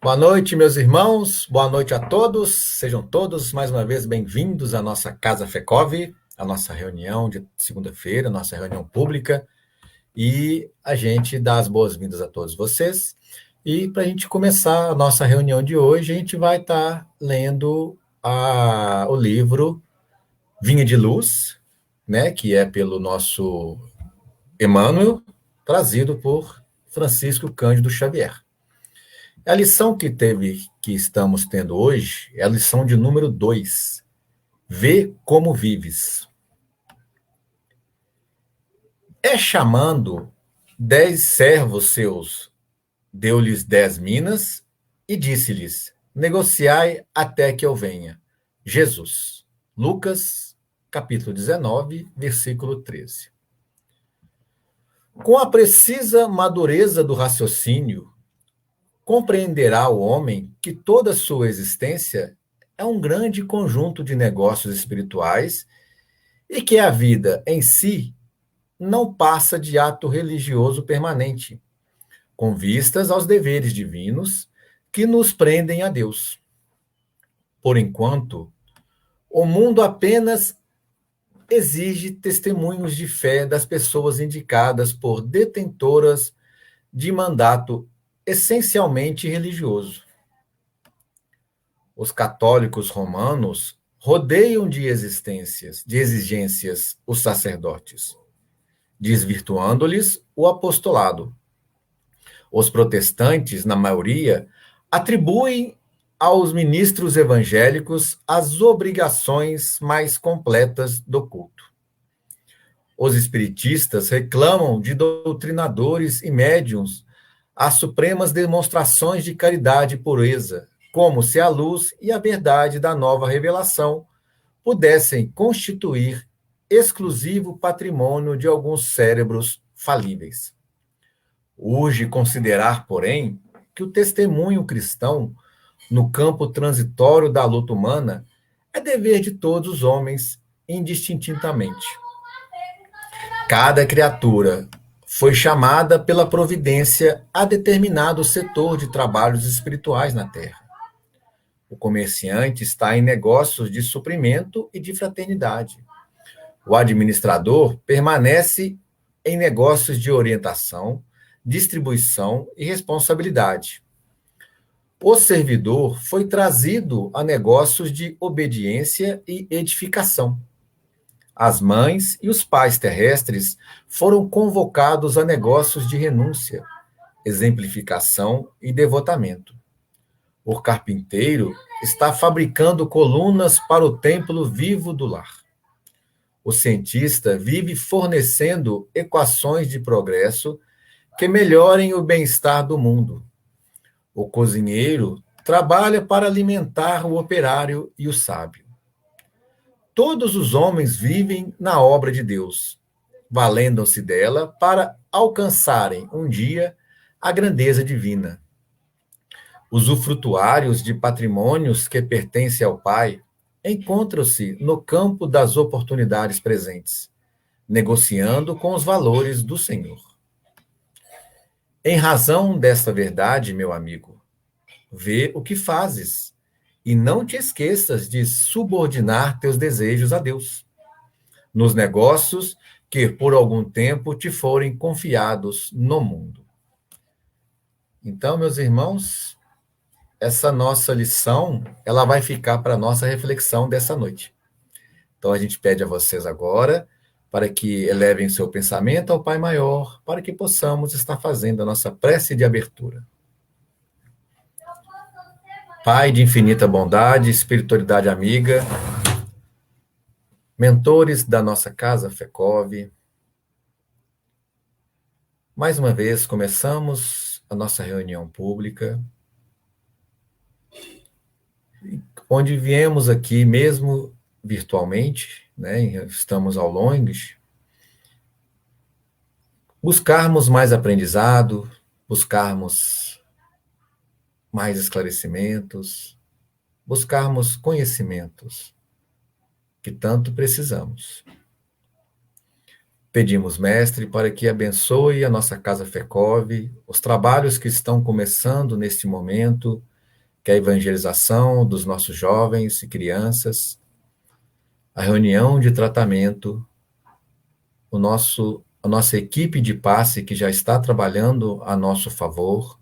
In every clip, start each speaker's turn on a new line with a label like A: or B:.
A: Boa noite, meus irmãos. Boa noite a todos. Sejam todos mais uma vez bem-vindos à nossa Casa Fecov, a nossa reunião de segunda-feira, nossa reunião pública. E a gente dá as boas-vindas a todos vocês. E para a gente começar a nossa reunião de hoje, a gente vai estar lendo o livro Vinha de Luz, né, que é pelo nosso Emmanuel, trazido por Francisco Cândido Xavier. A lição que estamos tendo hoje é a lição de número 2. Vê como vives. É chamando 10 servos seus, deu-lhes 10 minas e disse-lhes: negociai até que eu venha. Jesus. Lucas, capítulo 19, versículo 13. Com a precisa madureza do raciocínio, compreenderá o homem que toda sua existência é um grande conjunto de negócios espirituais e que a vida em si não passa de ato religioso permanente, com vistas aos deveres divinos que nos prendem a Deus. Por enquanto, o mundo apenas exige testemunhos de fé das pessoas indicadas por detentoras de mandato essencialmente religioso. Os católicos romanos rodeiam de exigências os sacerdotes, desvirtuando-lhes o apostolado. Os protestantes, na maioria, atribuem aos ministros evangélicos as obrigações mais completas do culto. Os espiritistas reclamam de doutrinadores e médiuns as supremas demonstrações de caridade e pureza, como se a luz e a verdade da nova revelação pudessem constituir exclusivo patrimônio de alguns cérebros falíveis. Urge considerar, porém, que o testemunho cristão, no campo transitório da luta humana, é dever de todos os homens, indistintamente. Cada criatura foi chamada pela providência a determinado setor de trabalhos espirituais na Terra. O comerciante está em negócios de suprimento e de fraternidade. O administrador permanece em negócios de orientação, distribuição e responsabilidade. O servidor foi trazido a negócios de obediência e edificação. As mães e os pais terrestres foram convocados a negócios de renúncia, exemplificação e devotamento. O carpinteiro está fabricando colunas para o templo vivo do lar. O cientista vive fornecendo equações de progresso que melhorem o bem-estar do mundo. O cozinheiro trabalha para alimentar o operário e o sábio. Todos os homens vivem na obra de Deus, valendo-se dela para alcançarem um dia a grandeza divina. Usufrutuários de patrimônios que pertencem ao Pai encontram-se no campo das oportunidades presentes, negociando com os valores do Senhor. Em razão desta verdade, meu amigo, vê o que fazes e não te esqueças de subordinar teus desejos a Deus, nos negócios que por algum tempo te forem confiados no mundo. Então, meus irmãos, essa nossa lição, ela vai ficar para a nossa reflexão dessa noite. Então, a gente pede a vocês agora para que elevem seu pensamento ao Pai Maior, para que possamos estar fazendo a nossa prece de abertura. Pai de infinita bondade, espiritualidade amiga, mentores da nossa Casa Fecov, mais uma vez começamos a nossa reunião pública, onde viemos aqui mesmo virtualmente, né, estamos ao longe, buscarmos mais aprendizado, buscarmos mais esclarecimentos, buscarmos conhecimentos que tanto precisamos. Pedimos, Mestre, para que abençoe a nossa Casa Fecov, os trabalhos que estão começando neste momento, que é a evangelização dos nossos jovens e crianças, a reunião de tratamento, a nossa equipe de passe que já está trabalhando a nosso favor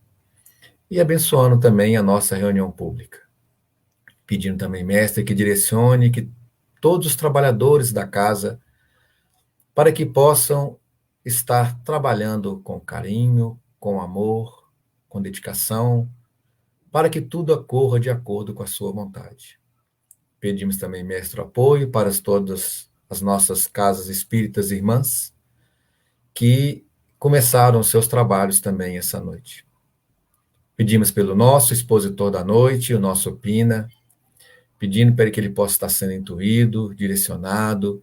A: e abençoando também a nossa reunião pública. Pedindo também, mestre, que direcione que todos os trabalhadores da casa para que possam estar trabalhando com carinho, com amor, com dedicação, para que tudo ocorra de acordo com a sua vontade. Pedimos também, mestre, apoio para todas as nossas casas espíritas irmãs que começaram seus trabalhos também essa noite. Pedimos pelo nosso expositor da noite, o nosso Pina, pedindo para que ele possa estar sendo intuído, direcionado,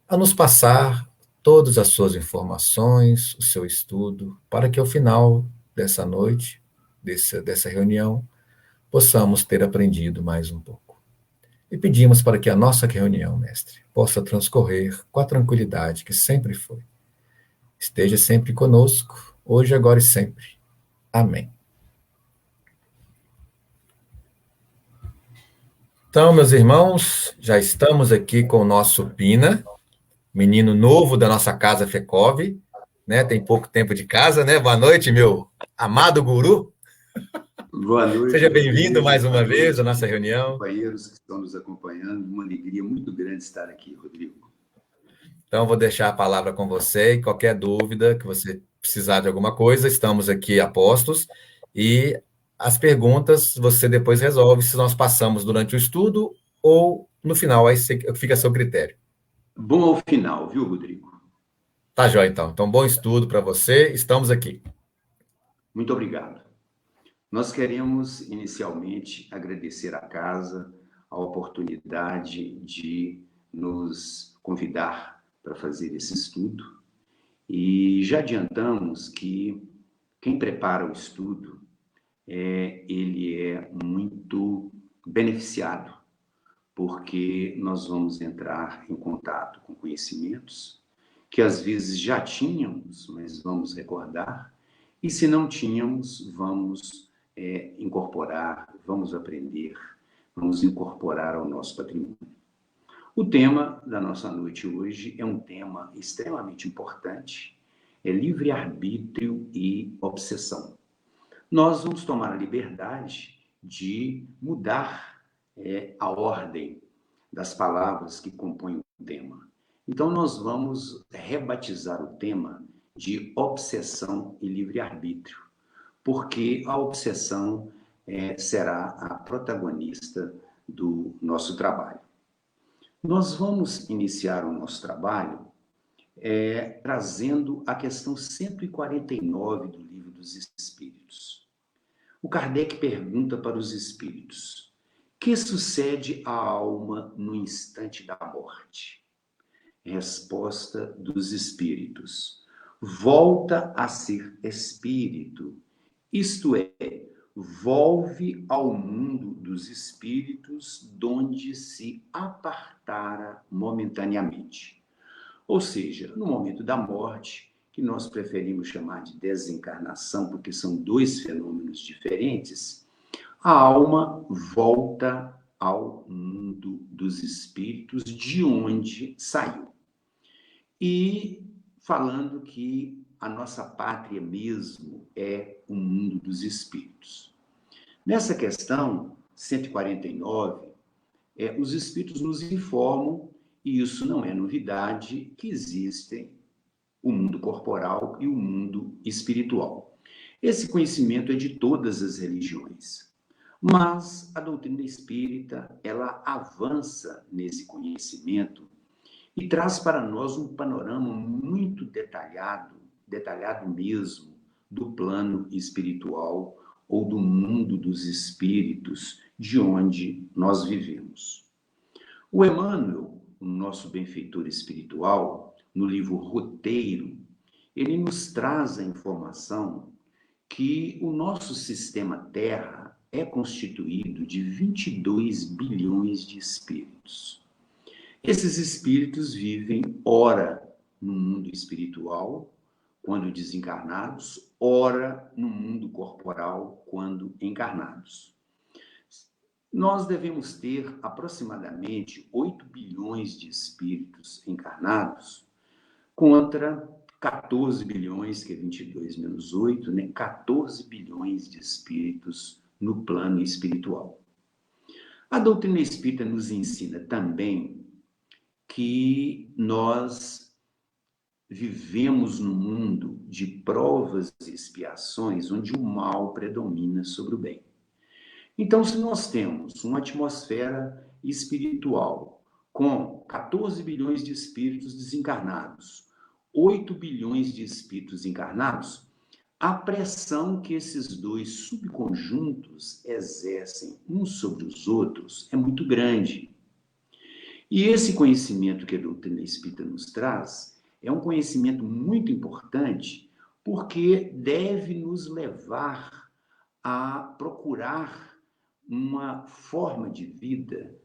A: a nos passar todas as suas informações, o seu estudo, para que ao final dessa noite, dessa reunião, possamos ter aprendido mais um pouco. E pedimos para que a nossa reunião, mestre, possa transcorrer com a tranquilidade que sempre foi. Esteja sempre conosco, hoje, agora e sempre. Amém. Então, meus irmãos, já estamos aqui com o nosso Pina, menino novo da nossa casa Fecov, né? Tem pouco tempo de casa, né? Boa noite, meu amado guru.
B: Boa noite.
A: Seja bem-vindo mais uma vez à nossa reunião.
B: Companheiros que estão nos acompanhando, uma alegria muito grande estar aqui, Rodrigo.
A: Então, vou deixar a palavra com você e qualquer dúvida que você precisar de alguma coisa, estamos aqui a postos e as perguntas você depois resolve se nós passamos durante o estudo ou no final, aí fica a seu critério.
B: Bom ao final, viu, Rodrigo?
A: Tá jóia, então. Então, bom estudo para você, estamos aqui.
B: Muito obrigado. Nós queremos, inicialmente, agradecer à casa a oportunidade de nos convidar para fazer esse estudo. E já adiantamos que quem prepara o estudo, ele é muito beneficiado, porque nós vamos entrar em contato com conhecimentos que às vezes já tínhamos, mas vamos recordar, e se não tínhamos, vamos incorporar, vamos aprender, vamos incorporar ao nosso patrimônio. O tema da nossa noite hoje é um tema extremamente importante, é livre-arbítrio e obsessão. Nós vamos tomar a liberdade de mudar a ordem das palavras que compõem o tema. Então, nós vamos rebatizar o tema de obsessão e livre-arbítrio, porque a obsessão será a protagonista do nosso trabalho. Nós vamos iniciar o nosso trabalho trazendo a questão 149 do Livro dos Espíritos. O Kardec pergunta para os espíritos: que sucede à alma no instante da morte? Resposta dos espíritos: volta a ser espírito, isto é, volve ao mundo dos espíritos, donde se apartara momentaneamente. Ou seja, no momento da morte, que nós preferimos chamar de desencarnação, porque são dois fenômenos diferentes, a alma volta ao mundo dos espíritos, de onde saiu. E falando que a nossa pátria mesmo é o mundo dos espíritos. Nessa questão 149, os espíritos nos informam, e isso não é novidade, que existem o mundo corporal e o mundo espiritual. Esse conhecimento é de todas as religiões, mas a doutrina espírita, ela avança nesse conhecimento e traz para nós um panorama muito detalhado mesmo, do plano espiritual ou do mundo dos espíritos, de onde nós vivemos. O Emmanuel, o nosso benfeitor espiritual, no livro Roteiro, ele nos traz a informação que o nosso sistema Terra é constituído de 22 bilhões de espíritos. Esses espíritos vivem, ora, no mundo espiritual, quando desencarnados, ora, no mundo corporal, quando encarnados. Nós devemos ter aproximadamente 8 bilhões de espíritos encarnados contra 14 bilhões, que é 22 menos 8, né? 14 bilhões de espíritos no plano espiritual. A doutrina espírita nos ensina também que nós vivemos num mundo de provas e expiações onde o mal predomina sobre o bem. Então, se nós temos uma atmosfera espiritual com 14 bilhões de espíritos desencarnados, 8 bilhões de espíritos encarnados, a pressão que esses dois subconjuntos exercem uns sobre os outros é muito grande. E esse conhecimento que a doutrina espírita nos traz é um conhecimento muito importante, porque deve nos levar a procurar uma forma de vida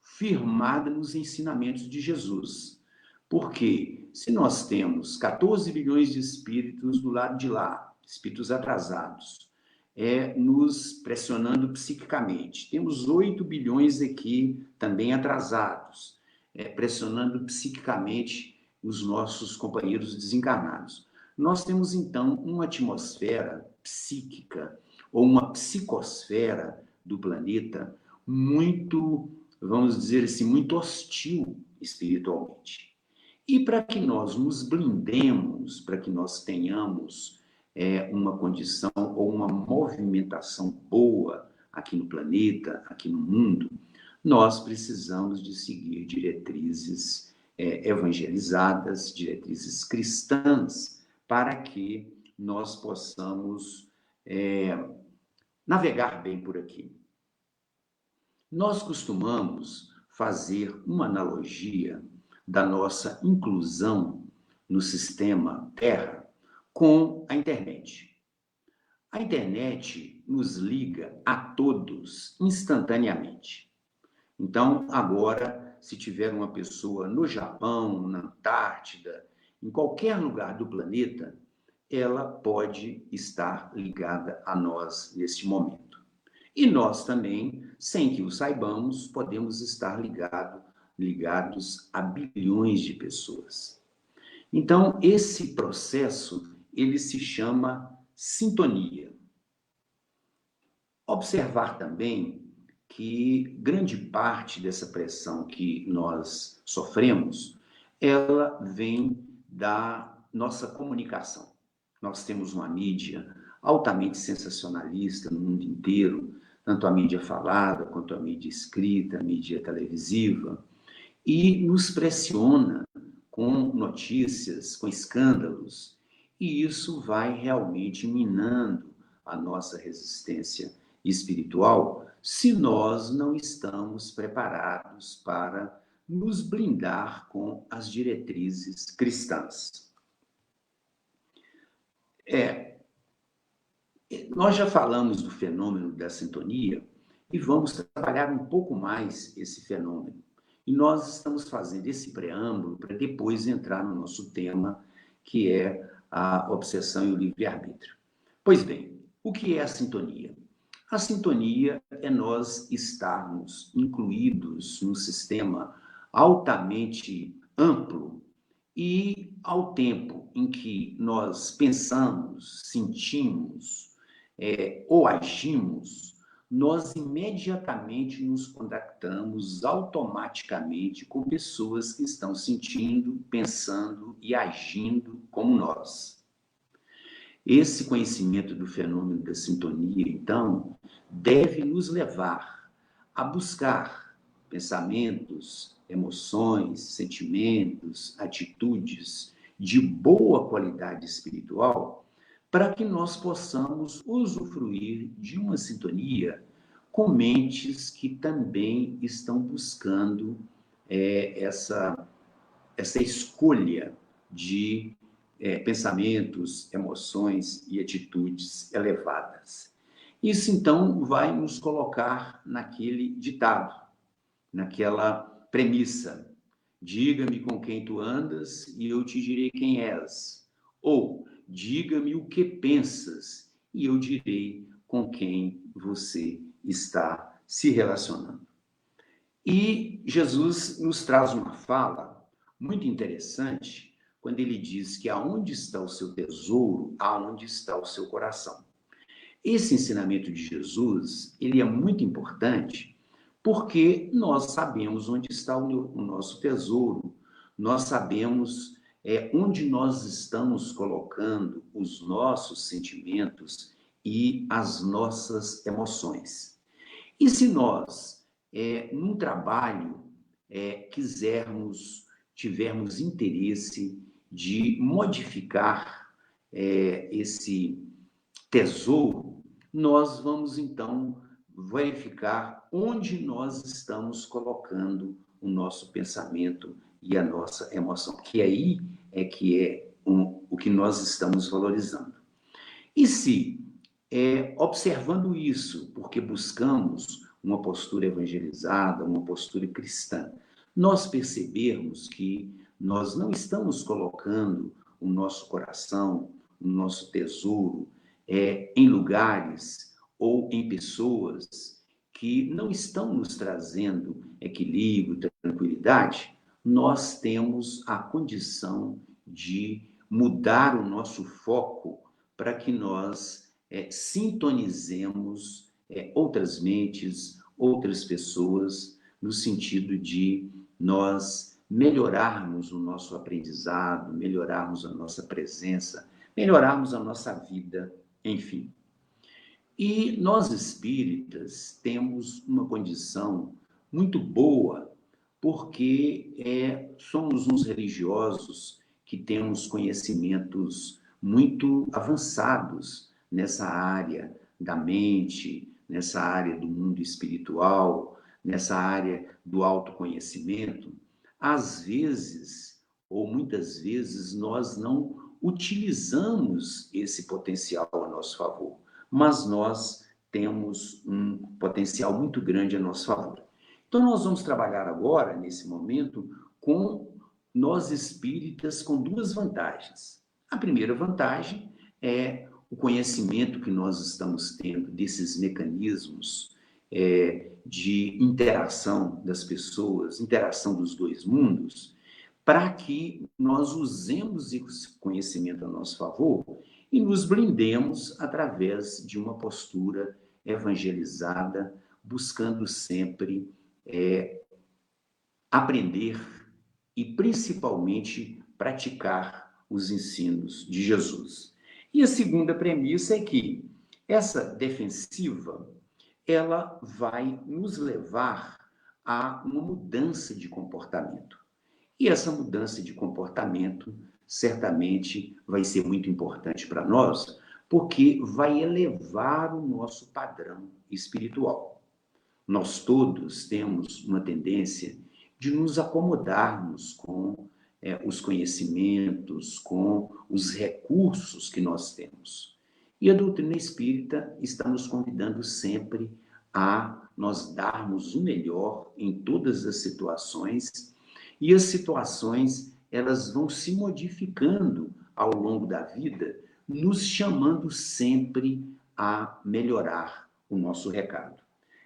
B: firmada nos ensinamentos de Jesus. Porque se nós temos 14 bilhões de espíritos do lado de lá, espíritos atrasados, nos pressionando psiquicamente, temos 8 bilhões aqui também atrasados, pressionando psiquicamente os nossos companheiros desencarnados. Nós temos, então, uma atmosfera psíquica ou uma psicosfera do planeta muito, vamos dizer assim, muito hostil espiritualmente. E para que nós nos blindemos, para que nós tenhamos uma condição ou uma movimentação boa aqui no planeta, aqui no mundo, nós precisamos de seguir diretrizes evangelizadas, diretrizes cristãs, para que nós possamos navegar bem por aqui. Nós costumamos fazer uma analogia da nossa inclusão no sistema Terra com a internet. A internet nos liga a todos instantaneamente. Então, agora, se tiver uma pessoa no Japão, na Antártida, em qualquer lugar do planeta, ela pode estar ligada a nós neste momento. E nós também, sem que o saibamos, podemos estar ligados a bilhões de pessoas. Então, esse processo, ele se chama sintonia. Observar também que grande parte dessa pressão que nós sofremos, ela vem da nossa comunicação. Nós temos uma mídia altamente sensacionalista no mundo inteiro, tanto a mídia falada quanto a mídia escrita, a mídia televisiva, e nos pressiona com notícias, com escândalos, e isso vai realmente minando a nossa resistência espiritual se nós não estamos preparados para nos blindar com as diretrizes cristãs. Nós já falamos do fenômeno da sintonia e vamos trabalhar um pouco mais esse fenômeno. E nós estamos fazendo esse preâmbulo para depois entrar no nosso tema, que é a obsessão e o livre-arbítrio. Pois bem, o que é a sintonia? A sintonia é nós estarmos incluídos num sistema altamente amplo e, ao tempo em que nós pensamos, sentimos ou agimos, nós imediatamente nos contactamos automaticamente com pessoas que estão sentindo, pensando e agindo como nós. Esse conhecimento do fenômeno da sintonia, então, deve nos levar a buscar pensamentos, emoções, sentimentos, atitudes de boa qualidade espiritual, para que nós possamos usufruir de uma sintonia com mentes que também estão buscando essa escolha de pensamentos, emoções e atitudes elevadas. Isso, então, vai nos colocar naquele ditado, naquela premissa: diga-me com quem tu andas e eu te direi quem és. Ou, diga-me o que pensas e eu direi com quem você está se relacionando. E Jesus nos traz uma fala muito interessante quando ele diz que aonde está o seu tesouro, aonde está o seu coração. Esse ensinamento de Jesus, ele é muito importante porque nós sabemos onde está o nosso tesouro, nós sabemos onde nós estamos colocando os nossos sentimentos e as nossas emoções. E se nós, num trabalho, tivermos interesse de modificar esse tesouro, nós vamos então verificar onde nós estamos colocando o nosso pensamento e a nossa emoção, que aí é que é o que nós estamos valorizando. E se, observando isso, porque buscamos uma postura evangelizada, uma postura cristã, nós percebermos que nós não estamos colocando o nosso coração, o nosso tesouro, em lugares ou em pessoas que não estão nos trazendo equilíbrio, tranquilidade, nós temos a condição de mudar o nosso foco para que nós sintonizemos outras mentes, outras pessoas, no sentido de nós melhorarmos o nosso aprendizado, melhorarmos a nossa presença, melhorarmos a nossa vida, enfim. E nós espíritas temos uma condição muito boa, porque somos uns religiosos que temos conhecimentos muito avançados nessa área da mente, nessa área do mundo espiritual, nessa área do autoconhecimento. Às vezes, ou muitas vezes, nós não utilizamos esse potencial a nosso favor, mas nós temos um potencial muito grande a nosso favor. Então, nós vamos trabalhar agora, nesse momento, com nós espíritas com duas vantagens. A primeira vantagem é o conhecimento que nós estamos tendo desses mecanismos de interação das pessoas, interação dos dois mundos, para que nós usemos esse conhecimento a nosso favor e nos blindemos através de uma postura evangelizada, buscando sempre aprender e, principalmente, praticar os ensinos de Jesus. E a segunda premissa é que essa defensiva, ela vai nos levar a uma mudança de comportamento. E essa mudança de comportamento certamente vai ser muito importante para nós, porque vai elevar o nosso padrão espiritual. Nós todos temos uma tendência de nos acomodarmos com os conhecimentos, com os recursos que nós temos. E a doutrina espírita está nos convidando sempre a nós darmos o melhor em todas as situações, e as situações elas vão se modificando ao longo da vida, nos chamando sempre a melhorar o nosso recado.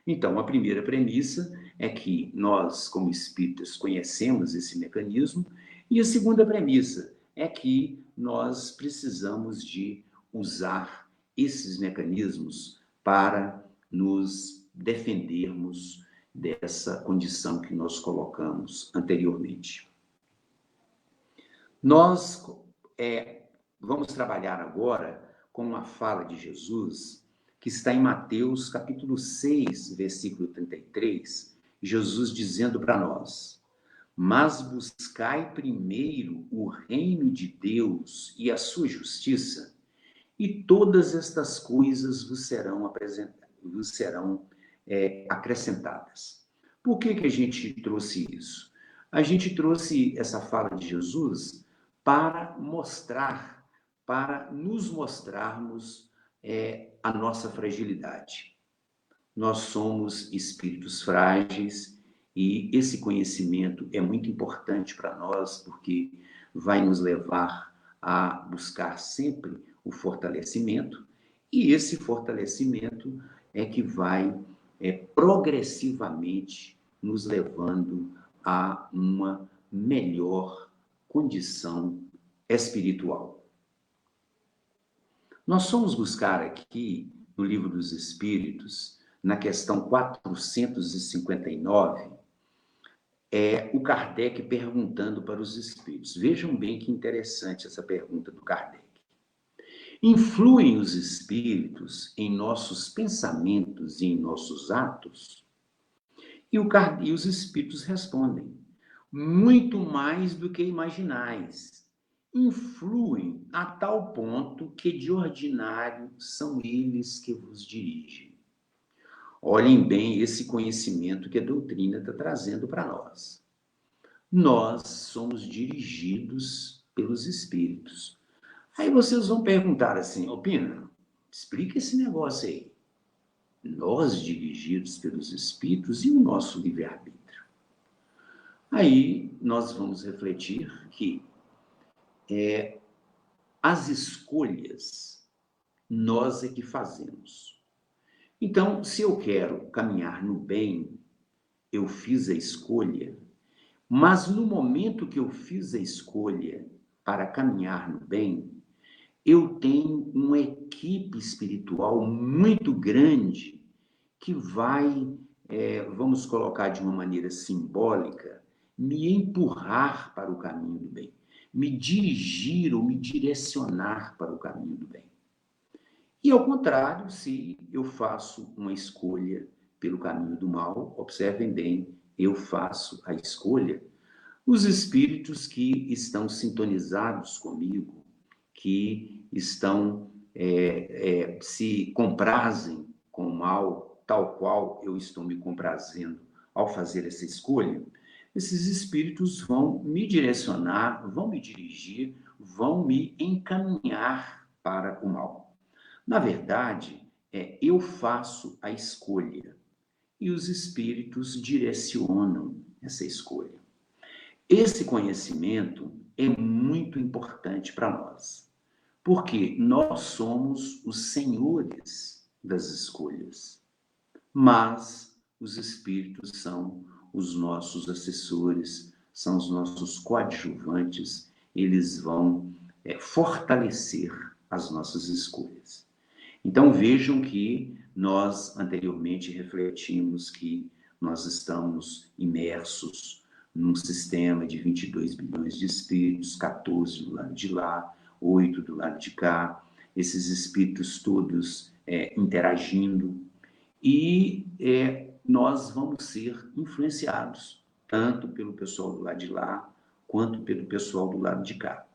B: Então, a primeira premissa é que nós, como espíritas, conhecemos esse mecanismo, e a segunda premissa é que nós precisamos de usar esses mecanismos para nos defendermos dessa condição que nós colocamos anteriormente. Nós vamos trabalhar agora com uma fala de Jesus que está em Mateus capítulo 6, versículo 33, Jesus dizendo para nós: mas buscai primeiro o reino de Deus e a sua justiça, e todas estas coisas vos serão acrescentadas. Por que a gente trouxe isso? A gente trouxe essa fala de Jesus para nos mostrarmos a nossa fragilidade. Nós somos espíritos frágeis e esse conhecimento é muito importante para nós, porque vai nos levar a buscar sempre o fortalecimento, e esse fortalecimento é que vai progressivamente nos levando a uma melhor condição espiritual. Nós vamos buscar aqui, no Livro dos Espíritos, na questão 459, o Kardec perguntando para os espíritos. Vejam bem que interessante essa pergunta do Kardec. Influem os espíritos em nossos pensamentos e em nossos atos? E os espíritos respondem: muito mais do que imaginais. Influem a tal ponto que de ordinário são eles que vos dirigem. Olhem bem esse conhecimento que a doutrina está trazendo para nós. Nós somos dirigidos pelos espíritos. Aí vocês vão perguntar assim: Pina, explica esse negócio aí. Nós dirigidos pelos espíritos e o nosso livre-arbítrio. Aí nós vamos refletir que as escolhas nós é que fazemos. Então, se eu quero caminhar no bem, eu fiz a escolha, mas no momento que eu fiz a escolha para caminhar no bem, eu tenho uma equipe espiritual muito grande que vai, vamos colocar de uma maneira simbólica, me empurrar para o caminho do bem, me dirigir ou me direcionar para o caminho do bem. E ao contrário, se eu faço uma escolha pelo caminho do mal, observem bem, eu faço a escolha, os espíritos que estão sintonizados comigo, que estão se comprazem com o mal, tal qual eu estou me comprazendo ao fazer essa escolha, esses espíritos vão me direcionar, vão me dirigir, vão me encaminhar para o mal. Na verdade, eu faço a escolha e os espíritos direcionam essa escolha. Esse conhecimento é muito importante para nós, porque nós somos os senhores das escolhas, mas os espíritos são os nossos assessores, são os nossos coadjuvantes, eles vão fortalecer as nossas escolhas. Então vejam que nós anteriormente refletimos que nós estamos imersos num sistema de 22 bilhões de espíritos, 14 do lado de lá, 8 do lado de cá, esses espíritos todos interagindo, e nós vamos ser influenciados tanto pelo pessoal do lado de lá, quanto pelo pessoal do lado de cá.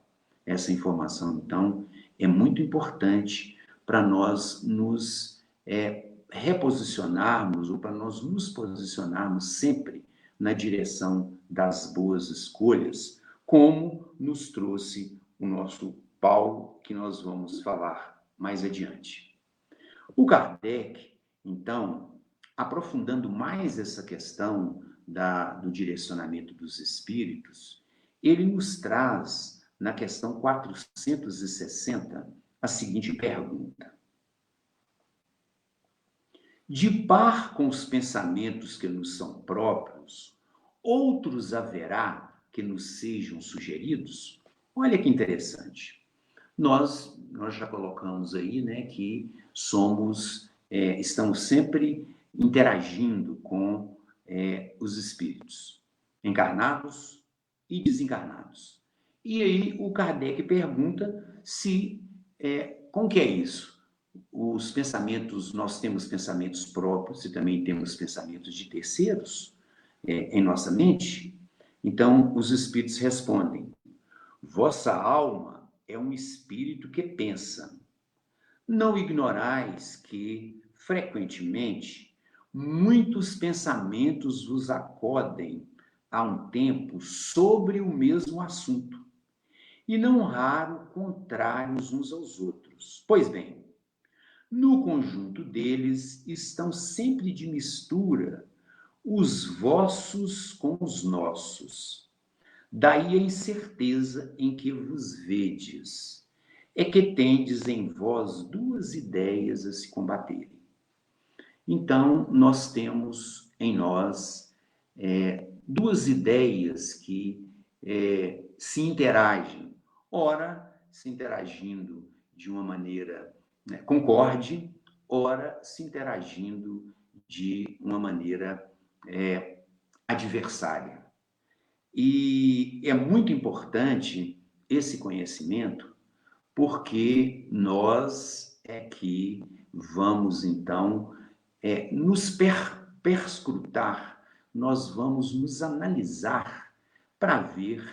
B: Essa informação, então, é muito importante para nós nos reposicionarmos, ou para nós nos posicionarmos sempre na direção das boas escolhas, como nos trouxe o nosso Paulo, que nós vamos falar mais adiante. O Kardec, então, aprofundando mais essa questão do direcionamento dos espíritos, ele nos traz, na questão 460, a seguinte pergunta: de par com os pensamentos que nos são próprios, outros haverá que nos sejam sugeridos? Olha que interessante. Nós já colocamos aí, né, que estamos sempre interagindo com os espíritos, encarnados e desencarnados. E aí o Kardec pergunta se, como que é isso? Os pensamentos, nós temos pensamentos próprios e também temos pensamentos de terceiros em nossa mente? Então, os espíritos respondem: vossa alma é um espírito que pensa. Não ignorais que, frequentemente, muitos pensamentos vos acodem a um tempo sobre o mesmo assunto, e não raro contrários uns aos outros. Pois bem, no conjunto deles estão sempre de mistura os vossos com os nossos. Daí a incerteza em que vos vedes, é que tendes em vós duas ideias a se combaterem. Então, nós temos em nós duas ideias que se interagem, ora se interagindo de uma maneira, né, concorde, ora se interagindo de uma maneira adversária. E é muito importante esse conhecimento, porque nós é que vamos, então, nos perscrutar, nós vamos nos analisar para ver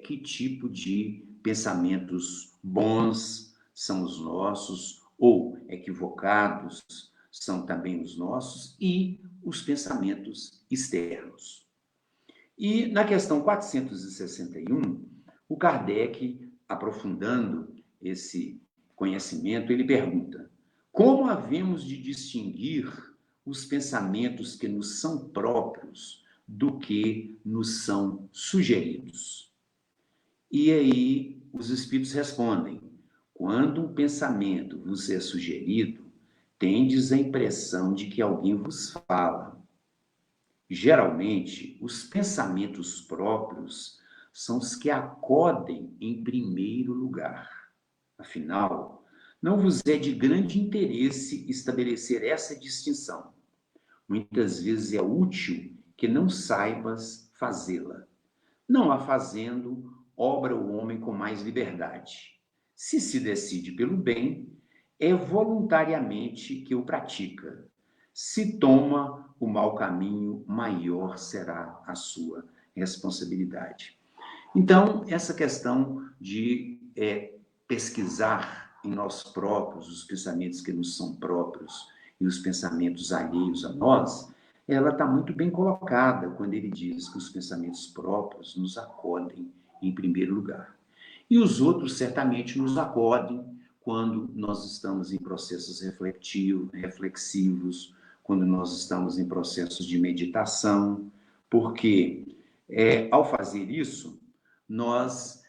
B: que tipo de pensamentos bons são os nossos, ou equivocados são também os nossos, e os pensamentos externos. E na questão 461, o Kardec, aprofundando esse conhecimento, ele pergunta: como havemos de distinguir os pensamentos que nos são próprios do que nos são sugeridos? E aí os espíritos respondem: quando um pensamento vos é sugerido, tendes a impressão de que alguém vos fala. Geralmente, os pensamentos próprios são os que acodem em primeiro lugar. Afinal, não vos é de grande interesse estabelecer essa distinção. Muitas vezes é útil que não saibas fazê-la. Não a fazendo, obra o homem com mais liberdade. Se decide pelo bem, é voluntariamente que o pratica. Se toma o mau caminho, maior será a sua responsabilidade. Então, essa questão de pesquisar em nós próprios os pensamentos que nos são próprios e os pensamentos alheios a nós, ela está muito bem colocada quando ele diz que os pensamentos próprios nos acodem em primeiro lugar. E os outros certamente nos acodem quando nós estamos em processos reflexivos, quando nós estamos em processos de meditação, porque ao fazer isso, nós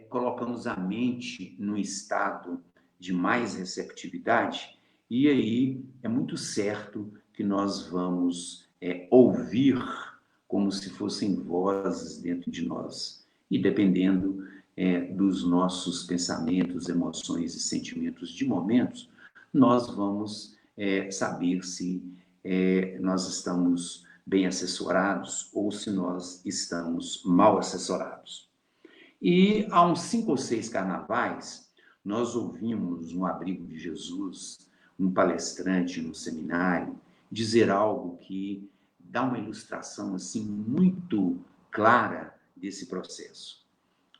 B: colocamos a mente num estado de mais receptividade, e aí é muito certo que nós vamos ouvir como se fossem vozes dentro de nós. E dependendo dos nossos pensamentos, emoções e sentimentos de momentos, nós vamos saber se nós estamos bem assessorados ou se nós estamos mal assessorados. E há uns 5 ou 6 carnavais, nós ouvimos no Abrigo de Jesus, um palestrante no seminário, dizer algo que dá uma ilustração assim muito clara desse processo.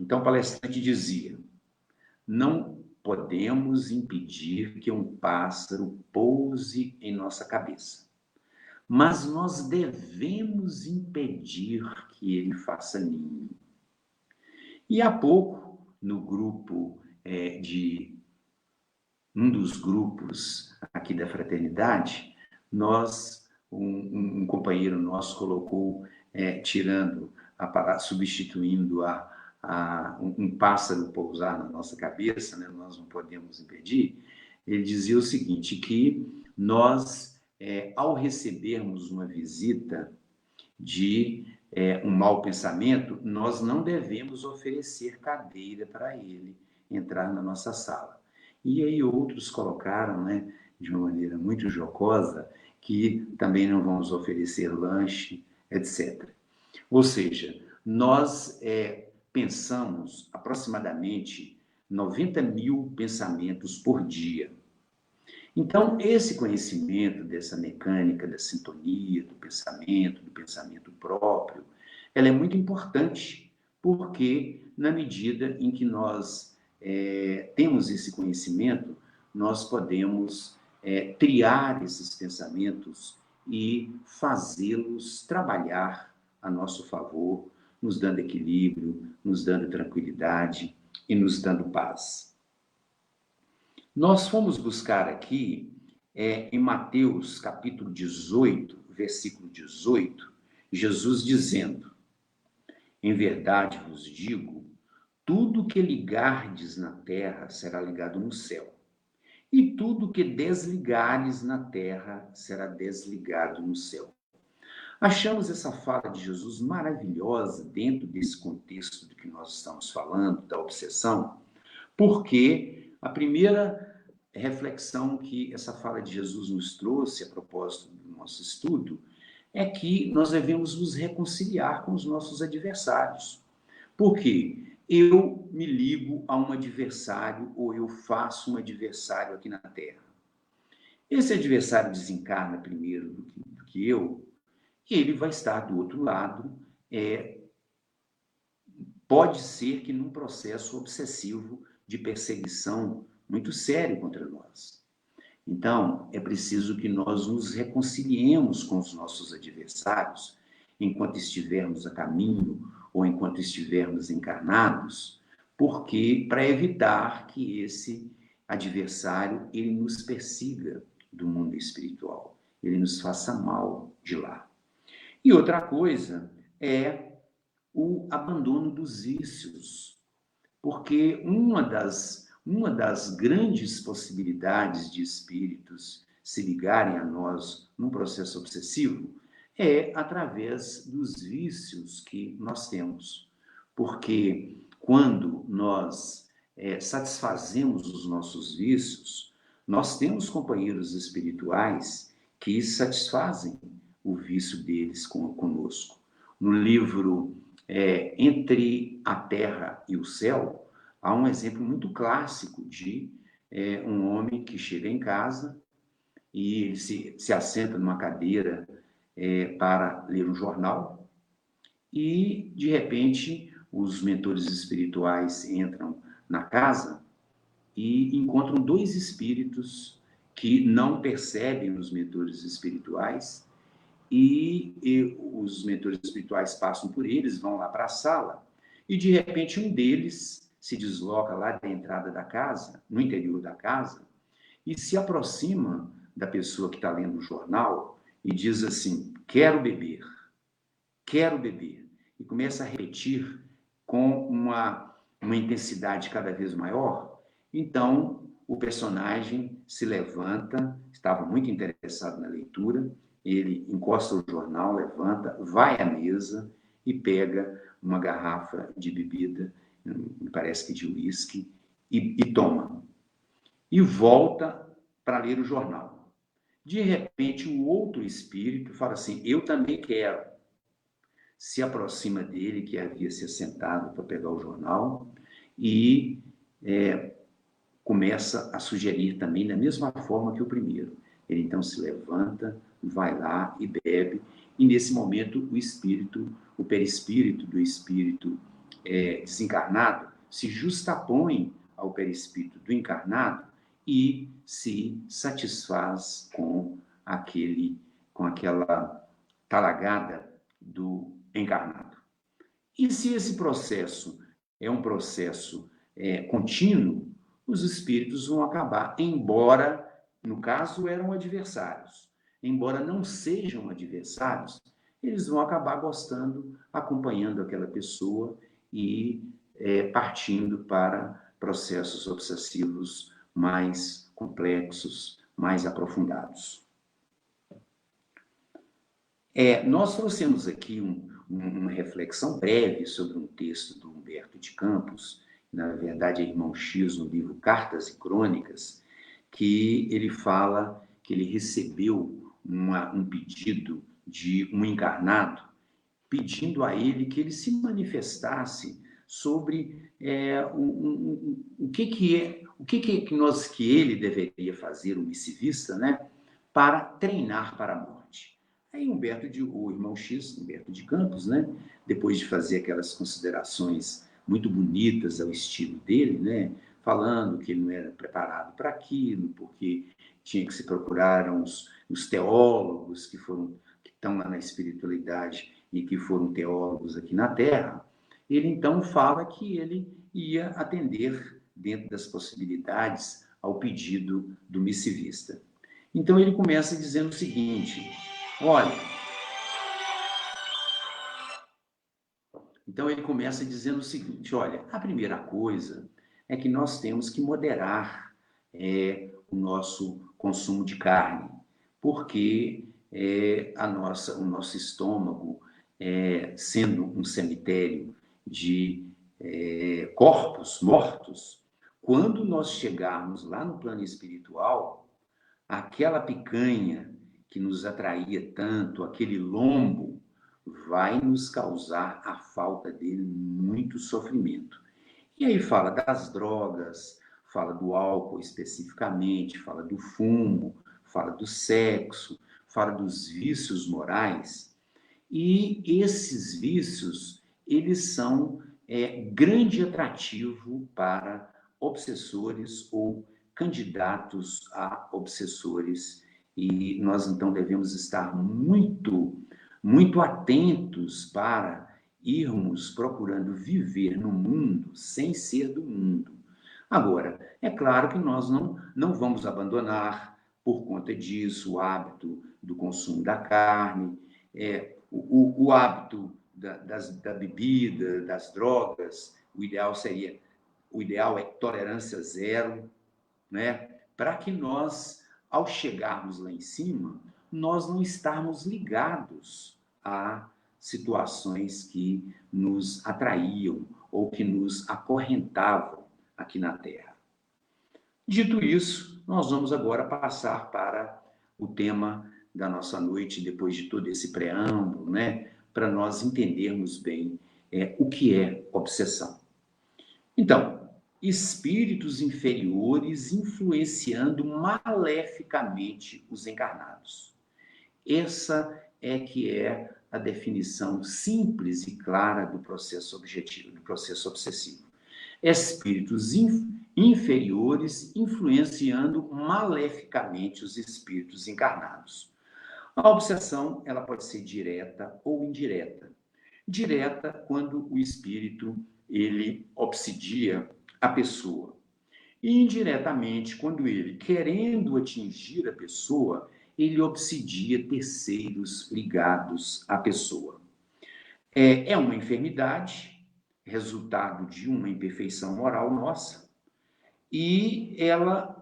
B: Então, o palestrante dizia: não podemos impedir que um pássaro pouse em nossa cabeça, mas nós devemos impedir que ele faça ninho. E há pouco, no grupo um dos grupos aqui da fraternidade, um companheiro nosso colocou, tirando substituindo um pássaro pousar na nossa cabeça, né? Nós não podemos impedir. Ele dizia o seguinte, que nós, ao recebermos uma visita de um mau pensamento, nós não devemos oferecer cadeira para ele entrar na nossa sala. E aí outros colocaram, né, de uma maneira muito jocosa, que também não vamos oferecer lanche, etc. Ou seja, nós pensamos aproximadamente 90 mil pensamentos por dia. Então, esse conhecimento dessa mecânica da sintonia, do pensamento próprio, ela é muito importante, porque na medida em que nós temos esse conhecimento, nós podemos triar esses pensamentos e fazê-los trabalhar a nosso favor, nos dando equilíbrio, nos dando tranquilidade e nos dando paz. Nós fomos buscar aqui, em Mateus capítulo 18, versículo 18, Jesus dizendo: em verdade vos digo, tudo que ligardes na terra será ligado no céu, E tudo que desligares na terra será desligado no céu. Achamos essa fala de Jesus maravilhosa dentro desse contexto do que nós estamos falando, da obsessão, porque a primeira reflexão que essa fala de Jesus nos trouxe a propósito do nosso estudo é que nós devemos nos reconciliar com os nossos adversários. Por quê? Eu me ligo a um adversário ou eu faço um adversário aqui na Terra. Esse adversário desencarna primeiro do que eu, e ele vai estar do outro lado, pode ser que num processo obsessivo de perseguição muito sério contra nós. Então, é preciso que nós nos reconciliemos com os nossos adversários enquanto estivermos a caminho ou enquanto estivermos encarnados, porque para evitar que esse adversário ele nos persiga do mundo espiritual, ele nos faça mal de lá. E outra coisa é o abandono dos vícios, porque uma das grandes possibilidades de espíritos se ligarem a nós num processo obsessivo é através dos vícios que nós temos. Porque quando nós satisfazemos os nossos vícios, nós temos companheiros espirituais que satisfazem o vício deles conosco. No livro Entre a Terra e o Céu, há um exemplo muito clássico de um homem que chega em casa e ele se assenta numa cadeira para ler um jornal e, de repente, os mentores espirituais entram na casa e encontram dois espíritos que não percebem os mentores espirituais e os mentores espirituais passam por eles, vão lá para a sala e, de repente, um deles se desloca lá da entrada da casa, no interior da casa, e se aproxima da pessoa que está lendo o jornal e diz assim: quero beber, quero beber. E começa a repetir com uma intensidade cada vez maior. Então, o personagem se levanta, estava muito interessado na leitura, ele encosta o jornal, levanta, vai à mesa e pega uma garrafa de bebida, me parece que de uísque, e toma. E volta para ler o jornal. De repente, o outro espírito fala assim: eu também quero. Se aproxima dele, que havia se assentado para pegar o jornal, e começa a sugerir também da mesma forma que o primeiro. Ele então se levanta, vai lá e bebe, e nesse momento o espírito, o perispírito do espírito desencarnado se justapõe ao perispírito do encarnado e se satisfaz com aquela talagada do encarnado. E se esse processo é um processo contínuo, os espíritos vão acabar, embora, no caso, eram adversários, embora não sejam adversários, eles vão acabar gostando, acompanhando aquela pessoa e partindo para processos obsessivos mais complexos, mais aprofundados. Nós trouxemos aqui uma reflexão breve sobre um texto do Humberto de Campos, na verdade é Irmão X, no livro Cartas e Crônicas, que ele fala que ele recebeu um pedido de um encarnado, pedindo a ele que ele se manifestasse sobre o que ele deveria fazer, o missivista, né, para treinar para a morte. Aí o irmão X, Humberto de Campos, né, depois de fazer aquelas considerações muito bonitas ao estilo dele, né, falando que ele não era preparado para aquilo, porque tinha que se procurar os teólogos que estão lá na espiritualidade e que foram teólogos aqui na Terra, ele então fala que ele ia atender, dentro das possibilidades, ao pedido do missivista. Então ele começa dizendo o seguinte: olha, a primeira coisa é que nós temos que moderar o nosso consumo de carne, porque o nosso estômago, sendo um cemitério de corpos mortos, quando nós chegarmos lá no plano espiritual, aquela picanha que nos atraía tanto, aquele lombo, vai nos causar a falta dele muito sofrimento. E aí fala das drogas, fala do álcool especificamente, fala do fumo, fala do sexo, fala dos vícios morais. E esses vícios, eles são grande atrativo para obsessores ou candidatos a obsessores. E nós, então, devemos estar muito, muito atentos para irmos procurando viver no mundo sem ser do mundo. Agora, é claro que nós não vamos abandonar, por conta disso, o hábito do consumo da carne, o hábito da bebida, das drogas. O ideal é tolerância zero, né? Para que nós, ao chegarmos lá em cima, nós não estarmos ligados a situações que nos atraíam ou que nos acorrentavam aqui na Terra. Dito isso, nós vamos agora passar para o tema da nossa noite, depois de todo esse preâmbulo, né? Para nós entendermos bem o que é obsessão. Então, espíritos inferiores influenciando maleficamente os encarnados. Essa que é a definição simples e clara do processo objetivo, do processo obsessivo. Espíritos inferiores influenciando maleficamente os espíritos encarnados. A obsessão, ela pode ser direta ou indireta. Direta, quando o espírito, ele obsidia a pessoa. E indiretamente, quando ele, querendo atingir a pessoa, ele obsidia terceiros ligados à pessoa. É uma enfermidade, resultado de uma imperfeição moral nossa, e ela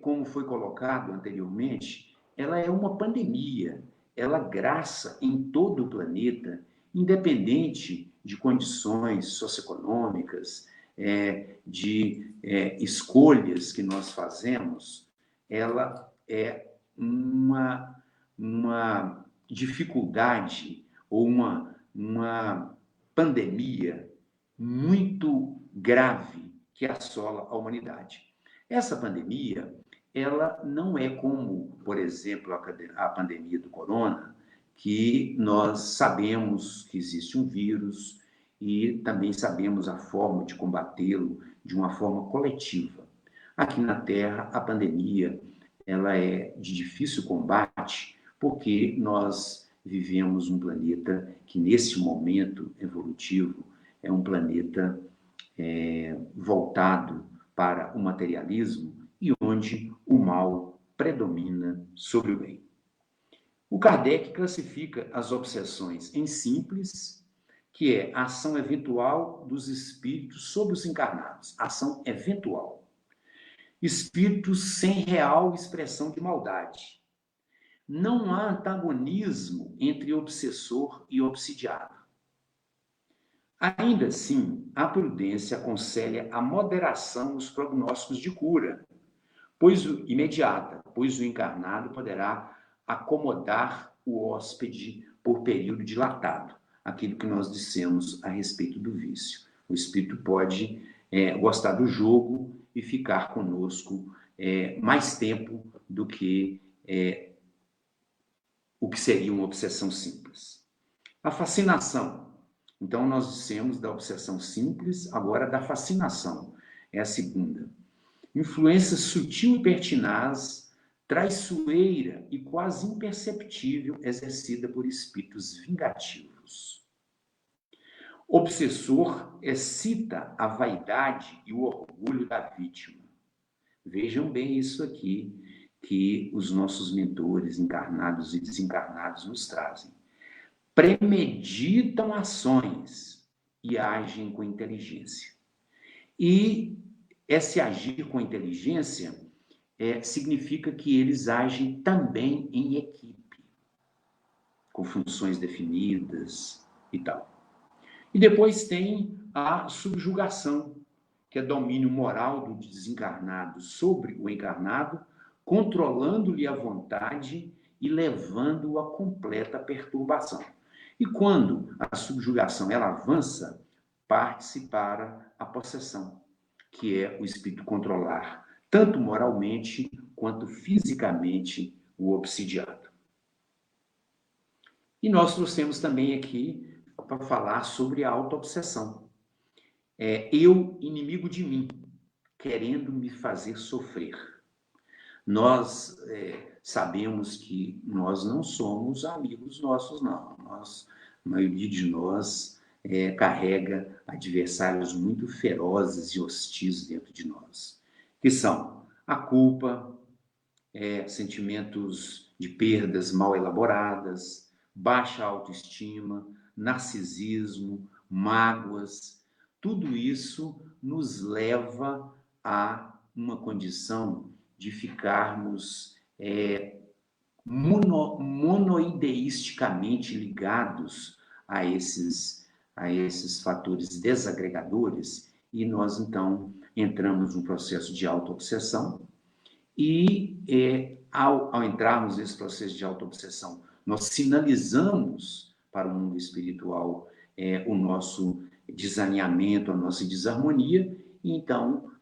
B: como foi colocado anteriormente, ela é uma pandemia, ela graça em todo o planeta, independente de condições socioeconômicas, de escolhas que nós fazemos, ela é uma dificuldade ou uma pandemia muito grave que assola a humanidade. Essa pandemia, ela não é como, por exemplo, a pandemia do corona, que nós sabemos que existe um vírus e também sabemos a forma de combatê-lo de uma forma coletiva. Aqui na Terra, a pandemia, ela é de difícil combate, porque nós vivemos um planeta que, nesse momento evolutivo, é um planeta voltado para o materialismo e onde o mal predomina sobre o bem. O Kardec classifica as obsessões em simples, que é a ação eventual dos espíritos sobre os encarnados, ação eventual. Espíritos sem real expressão de maldade. Não há antagonismo entre obsessor e obsidiado. Ainda assim, a prudência aconselha a moderação nos prognósticos de cura, imediata, pois o encarnado poderá acomodar o hóspede por período dilatado, aquilo que nós dissemos a respeito do vício. O espírito pode gostar do jogo e ficar conosco mais tempo do que o que seria uma obsessão simples. A fascinação. Então, nós dissemos da obsessão simples, agora da fascinação. É a segunda. Influência sutil e pertinaz, traiçoeira e quase imperceptível exercida por espíritos vingativos. Obsessor excita a vaidade e o orgulho da vítima. Vejam bem isso aqui que os nossos mentores encarnados e desencarnados nos trazem. Premeditam ações e agem com inteligência. E Esse agir com inteligência significa que eles agem também em equipe, com funções definidas e tal. E depois tem a subjugação, que é domínio moral do desencarnado sobre o encarnado, controlando-lhe a vontade e levando-o a completa perturbação. E quando a subjugação ela avança, parte-se para a possessão, que é o espírito controlar, tanto moralmente quanto fisicamente, o obsidiado. E nós trouxemos também aqui para falar sobre a autoobsessão. Eu, inimigo de mim, querendo me fazer sofrer. Nós sabemos que nós não somos amigos nossos, não. A maioria de nós carrega adversários muito ferozes e hostis dentro de nós, que são a culpa, sentimentos de perdas mal elaboradas, baixa autoestima, narcisismo, mágoas. Tudo isso nos leva a uma condição de ficarmos monoideisticamente ligados a esses fatores desagregadores, e nós, então, entramos num processo de autoobsessão, e ao entrarmos nesse processo de autoobsessão, nós sinalizamos para o mundo espiritual o nosso desalinhamento, a nossa desarmonia, e então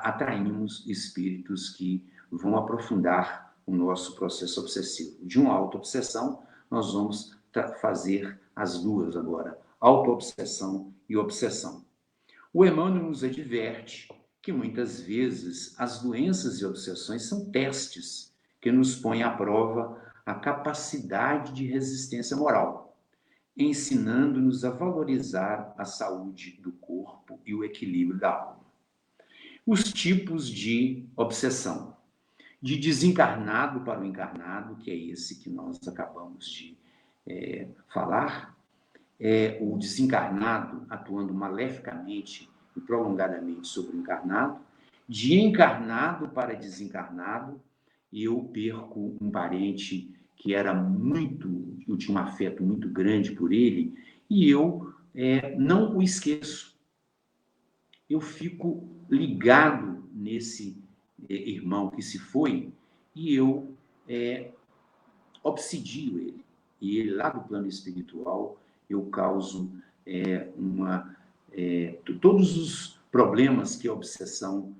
B: atraímos espíritos que vão aprofundar o nosso processo obsessivo. De uma autoobsessão, nós vamos fazer as duas agora, autoobsessão e obsessão. O Emmanuel nos adverte que muitas vezes as doenças e obsessões são testes que nos põem à prova a capacidade de resistência moral, ensinando-nos a valorizar a saúde do corpo e o equilíbrio da alma. Os tipos de obsessão. De desencarnado para o encarnado, que é esse que nós acabamos de falar, o desencarnado atuando maleficamente e prolongadamente sobre o encarnado. De encarnado para desencarnado, eu perco um parente que eu tinha um afeto muito grande por ele, e eu não o esqueço. Eu fico ligado nesse irmão que se foi, e eu obsidio ele. E ele, lá do plano espiritual, eu causo todos os problemas que a obsessão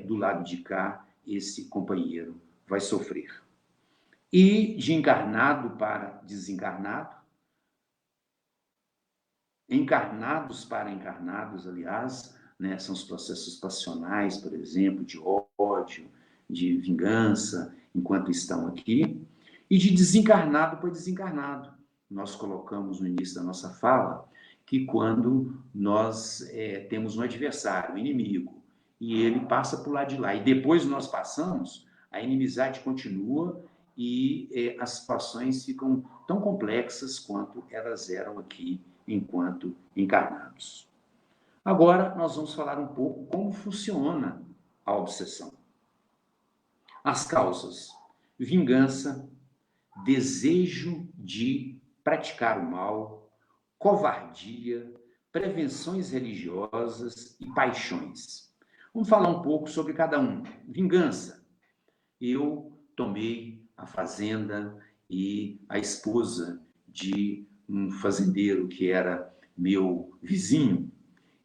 B: do lado de cá, esse companheiro vai sofrer. E de encarnado para desencarnado, encarnados para encarnados, aliás, são os processos passionais, por exemplo, de ódio, de vingança, enquanto estão aqui, e de desencarnado para desencarnado. Nós colocamos no início da nossa fala que quando nós temos um adversário, um inimigo, e ele passa por lá de lá, e depois nós passamos, a inimizade continua e as situações ficam tão complexas quanto elas eram aqui enquanto encarnados. Agora nós vamos falar um pouco como funciona a obsessão. As causas: vingança, desejo de praticar o mal, covardia, prevenções religiosas e paixões. Vamos falar um pouco sobre cada um. Vingança. Eu tomei a fazenda e a esposa de um fazendeiro que era meu vizinho,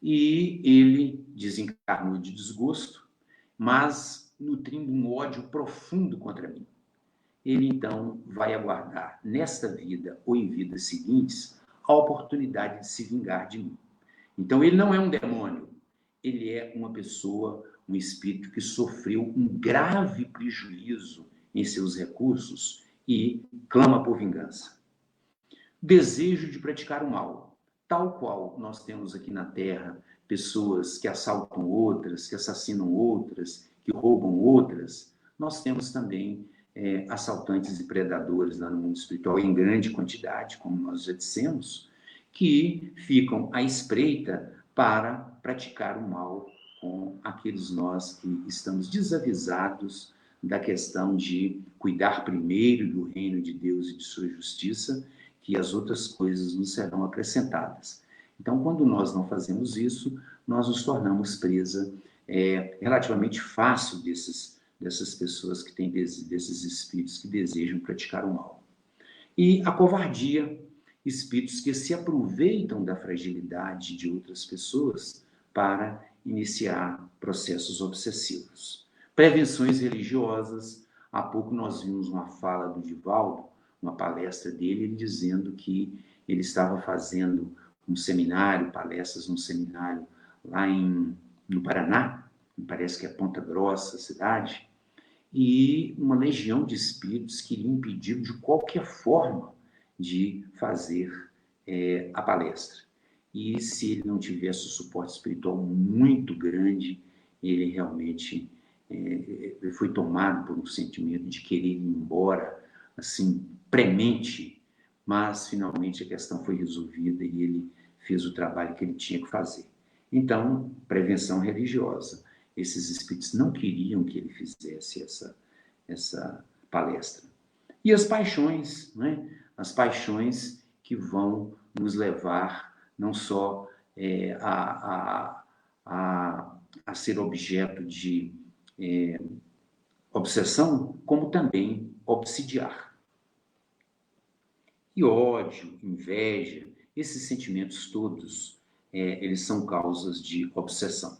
B: e ele desencarnou de desgosto, mas nutrindo um ódio profundo contra mim. Ele, então, vai aguardar, nesta vida ou em vidas seguintes, a oportunidade de se vingar de mim. Então, ele não é um demônio, ele é uma pessoa, um espírito que sofreu um grave prejuízo em seus recursos e clama por vingança. Desejo de praticar o mal, tal qual nós temos aqui na Terra pessoas que assaltam outras, que assassinam outras, que roubam outras, nós temos também assaltantes e predadores lá no mundo espiritual em grande quantidade, como nós já dissemos, que ficam à espreita para praticar o mal com aqueles nós que estamos desavisados da questão de cuidar primeiro do reino de Deus e de sua justiça, que as outras coisas nos serão acrescentadas. Então, quando nós não fazemos isso, nós nos tornamos presa relativamente fácil dessas pessoas que têm desses espíritos que desejam praticar o mal. E a covardia, espíritos que se aproveitam da fragilidade de outras pessoas para iniciar processos obsessivos. Prevenções religiosas. Há pouco nós vimos uma fala do Divaldo, uma palestra dele, ele dizendo que ele estava fazendo um seminário, palestras num seminário lá no Paraná, parece que é Ponta Grossa, a cidade, e uma legião de espíritos queria impedir de qualquer forma de fazer a palestra. E se ele não tivesse o suporte espiritual muito grande, ele realmente foi tomado por um sentimento de querer ir embora, assim, premente, mas finalmente a questão foi resolvida e ele fez o trabalho que ele tinha que fazer. Então, prevenção religiosa. Esses espíritos não queriam que ele fizesse essa palestra. E as paixões, né? As paixões que vão nos levar não só a ser objeto de obsessão, como também obsidiar. E ódio, inveja, esses sentimentos todos, eles são causas de obsessão.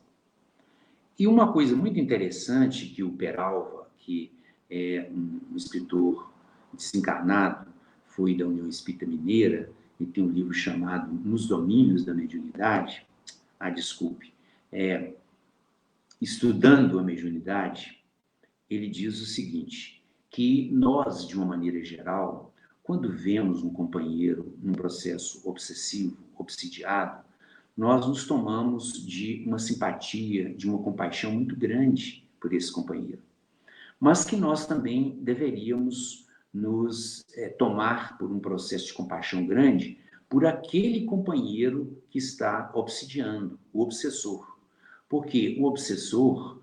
B: E uma coisa muito interessante que o Peralva, que é um escritor desencarnado, foi da União Espírita Mineira, e tem um livro chamado Nos Domínios da Mediunidade, Estudando a Mediunidade, ele diz o seguinte, que nós, de uma maneira geral, quando vemos um companheiro num processo obsessivo, obsidiado, nós nos tomamos de uma simpatia, de uma compaixão muito grande por esse companheiro. Mas que nós também deveríamos nos tomar por um processo de compaixão grande por aquele companheiro que está obsidiando, o obsessor. Porque o obsessor,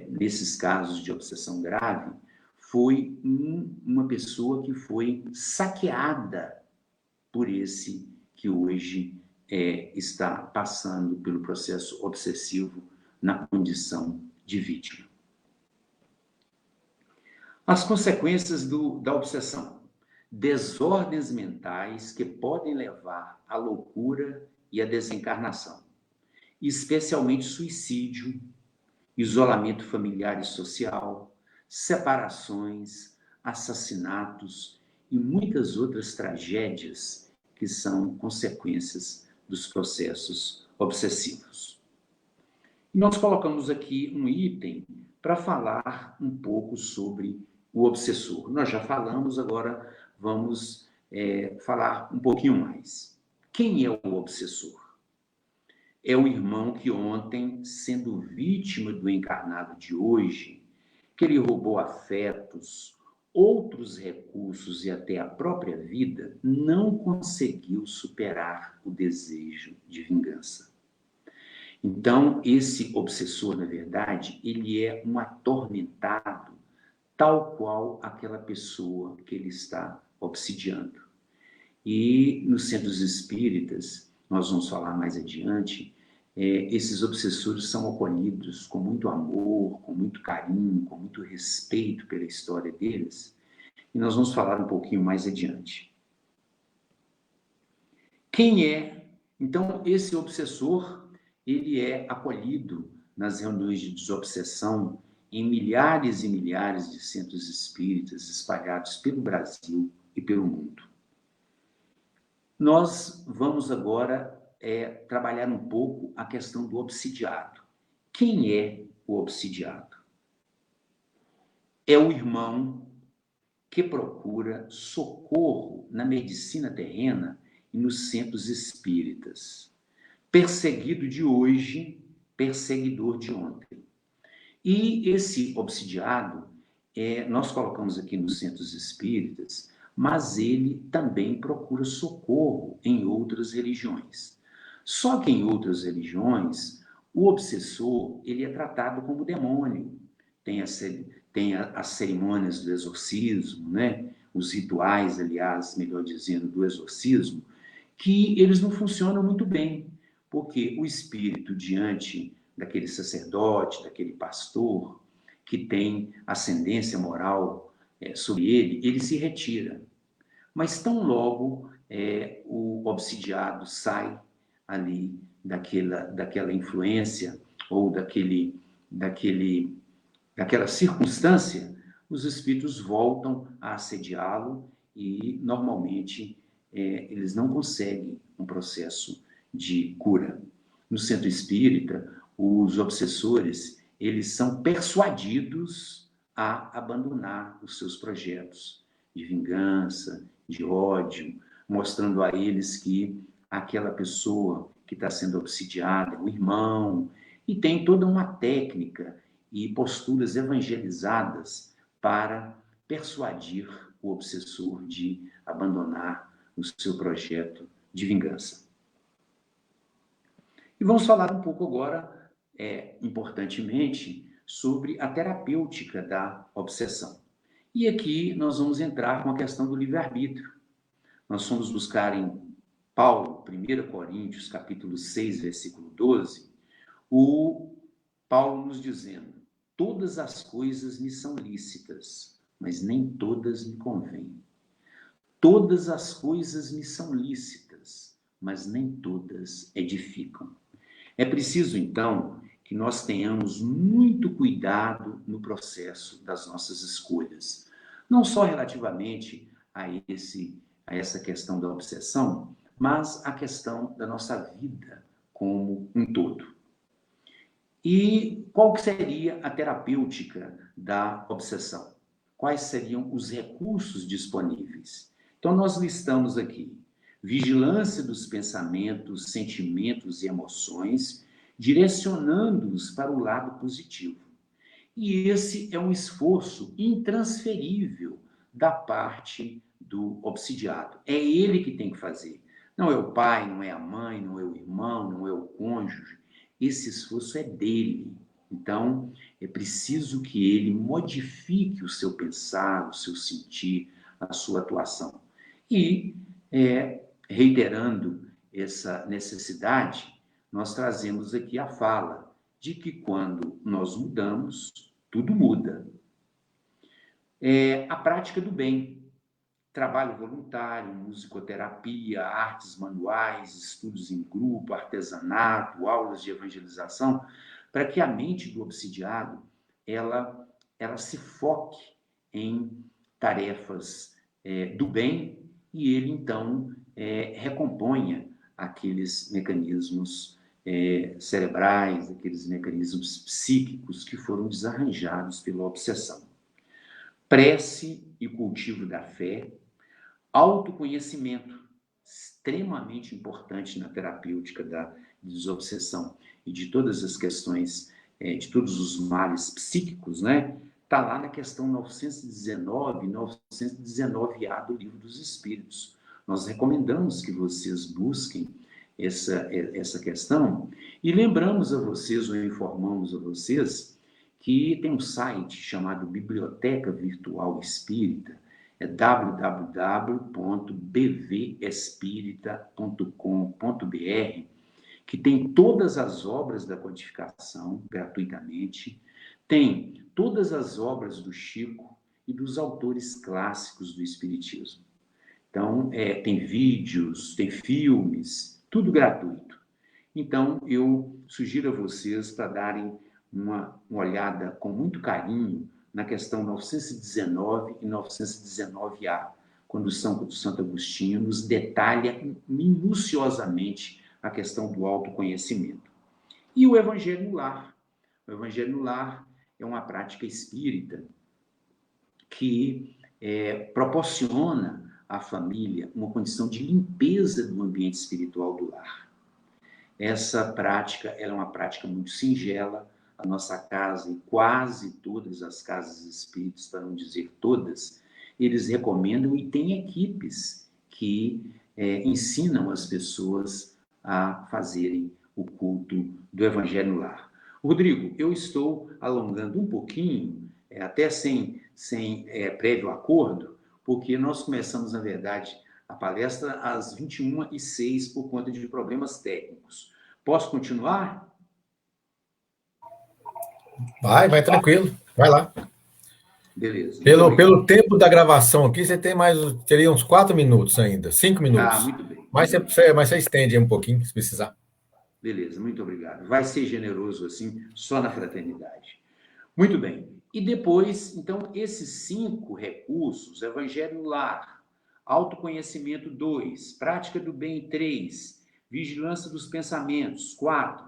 B: nesses casos de obsessão grave, foi uma pessoa que foi saqueada por esse que hoje está passando pelo processo obsessivo na condição de vítima. As consequências da obsessão. Desordens mentais que podem levar à loucura e à desencarnação, especialmente suicídio, isolamento familiar e social, separações, assassinatos e muitas outras tragédias que são consequências dos processos obsessivos. E nós colocamos aqui um item para falar um pouco sobre o obsessor. Nós já falamos, agora vamos falar um pouquinho mais. Quem é o obsessor? É o irmão que ontem, sendo vítima do encarnado de hoje, que ele roubou afetos, outros recursos e até a própria vida, não conseguiu superar o desejo de vingança. Então, esse obsessor, na verdade, ele é um atormentado, tal qual aquela pessoa que ele está obsidiando. E nos centros espíritas, nós vamos falar mais adiante, esses obsessores são acolhidos com muito amor, com muito carinho, com muito respeito pela história deles, e nós vamos falar um pouquinho mais adiante. Quem é? Então, esse obsessor, ele é acolhido nas reuniões de desobsessão em milhares e milhares de centros espíritas espalhados pelo Brasil e pelo mundo. Nós vamos agora trabalhar um pouco a questão do obsidiado. Quem é o obsidiado? É o irmão que procura socorro na medicina terrena e nos centros espíritas. Perseguido de hoje, perseguidor de ontem. E esse obsidiado, nós colocamos aqui nos centros espíritas, mas ele também procura socorro em outras religiões. Só que em outras religiões, O obsessor, ele é tratado como demônio. Tem as cerimônias do exorcismo, né? Os rituais, aliás, melhor dizendo, do exorcismo, que eles não funcionam muito bem, porque o espírito, diante daquele sacerdote, daquele pastor, que tem ascendência moral sobre ele, ele se retira. Mas tão logo o obsidiado sai ali daquela influência ou daquela circunstância, os espíritos voltam a assediá-lo e, normalmente, eles não conseguem um processo de cura. No centro espírita, os obsessores, eles são persuadidos a abandonar os seus projetos de vingança, de ódio, mostrando a eles que aquela pessoa que está sendo obsidiada é um irmão, e tem toda uma técnica e posturas evangelizadas para persuadir o obsessor de abandonar o seu projeto de vingança. E vamos falar um pouco agora, importantemente, sobre a terapêutica da obsessão. E aqui nós vamos entrar com a questão do livre-arbítrio. Nós fomos buscar em Paulo, 1 Coríntios, capítulo 6, versículo 12, o Paulo nos dizendo: todas as coisas me são lícitas, mas nem todas me convêm. Todas as coisas me são lícitas, mas nem todas edificam. É preciso, então, que nós tenhamos muito cuidado no processo das nossas escolhas. Não só relativamente a essa questão da obsessão, mas a questão da nossa vida como um todo. E qual que seria a terapêutica da obsessão? Quais seriam os recursos disponíveis? Então, nós listamos aqui: vigilância dos pensamentos, sentimentos e emoções, direcionando-os para o lado positivo. E esse é um esforço intransferível da parte do obsidiado. É ele que tem que fazer. Não é o pai, não é a mãe, não é o irmão, não é o cônjuge. Esse esforço é dele. Então, é preciso que ele modifique o seu pensar, o seu sentir, a sua atuação. E, reiterando essa necessidade, nós trazemos aqui a fala de que quando nós mudamos, tudo muda. A prática do bem, trabalho voluntário, musicoterapia, artes manuais, estudos em grupo, artesanato, aulas de evangelização, para que a mente do obsidiado ela se foque em tarefas do bem e ele, então, recomponha aqueles mecanismos cerebrais, aqueles mecanismos psíquicos que foram desarranjados pela obsessão. Prece e cultivo da fé, autoconhecimento, extremamente importante na terapêutica da desobsessão e de todas as questões, de todos os males psíquicos, né? Está lá na questão 919 e 919A do Livro dos Espíritos. Nós recomendamos que vocês busquem essa questão e lembramos a vocês, ou informamos a vocês, que tem um site chamado Biblioteca Virtual Espírita, é www.bvespirita.com.br, que tem todas as obras da codificação gratuitamente, tem todas as obras do Chico e dos autores clássicos do Espiritismo. Então, tem vídeos, tem filmes, tudo gratuito. Então, eu sugiro a vocês para darem uma olhada com muito carinho na questão 919 e 919A, quando Santo Agostinho nos detalha minuciosamente a questão do autoconhecimento. E o Evangelho no Lar. O Evangelho no Lar é uma prática espírita que proporciona à família uma condição de limpeza do ambiente espiritual do lar. Essa prática ela é uma prática muito singela. A nossa casa e quase todas as casas espíritas, para não dizer todas, eles recomendam e têm equipes que ensinam as pessoas a fazerem o culto do Evangelho no Lar. Rodrigo, eu estou alongando um pouquinho, até sem prévio acordo, porque nós começamos, na verdade, a palestra às 21h06 por conta de problemas técnicos. Posso continuar?
A: Vai tranquilo, vai lá.
B: Beleza, muito
A: Pelo
B: obrigado.
A: tempo da gravação aqui, você tem teria uns 4 minutos ainda, 5
B: Ah,
A: minutos.
B: muito bem,
A: Mas
B: muito bem.
A: mas você estende aí um pouquinho, se precisar.
B: Beleza, muito obrigado. Vai ser generoso assim, só na fraternidade. Muito bem. E depois, então, esses 5 recursos, Evangelho no Lar, autoconhecimento 2, prática do bem 3, vigilância dos pensamentos 4,